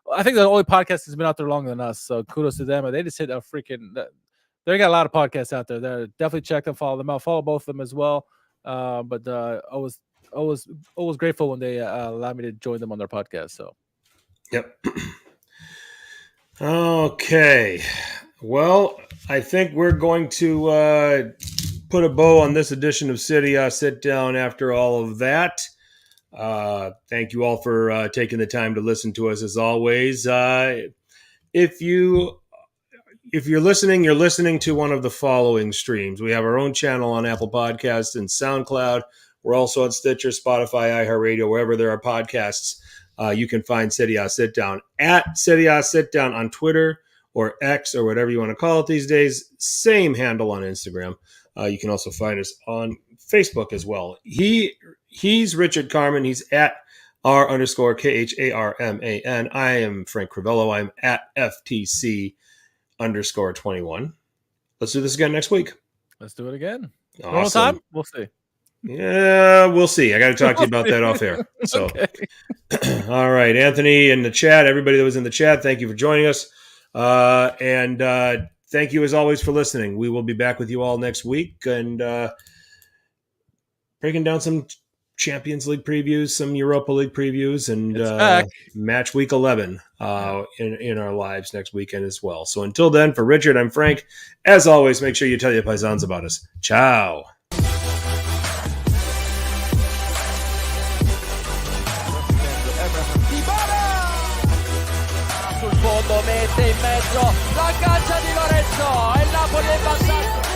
I think the only podcast has been out there longer than us. So kudos to them. And they just hit a freaking. They got a lot of podcasts out there. Definitely check them, follow them out, follow both of them as well. But always grateful when they allow me to join them on their podcast. So, yep. Okay. Well, I think we're going to put a bow on this edition of Serie Sit Down after all of that. Thank you all for taking the time to listen to us as always. If you're listening, you're listening to one of the following streams. We have our own channel on Apple Podcasts and SoundCloud. We're also on Stitcher, Spotify, iHeartRadio, wherever there are podcasts. You can find Serie Sit Down at Serie Sit Down on Twitter or X or whatever you want to call it these days. Same handle on Instagram. You can also find us on Facebook as well. He's Richard Carmen. He's at R_KHARMAN. I am Frank Crivello. I'm at FTC_21. Let's do this again next week. Let's do it again. Awesome. Time? We'll see. Yeah, we'll see. I got to talk to you about that off air. So, Okay. All right, Anthony in the chat, everybody that was in the chat, thank you for joining us. And thank you as always for listening. We will be back with you all next week and breaking down some Champions League previews, some Europa League previews, and match week 11 in our lives next weekend as well. So until then, for Richard, I'm Frank. As always, make sure you tell your paisans about us. Ciao. Sul fondo mette in mezzo, l'aggancia di Lorenzo e il Napoli è passato.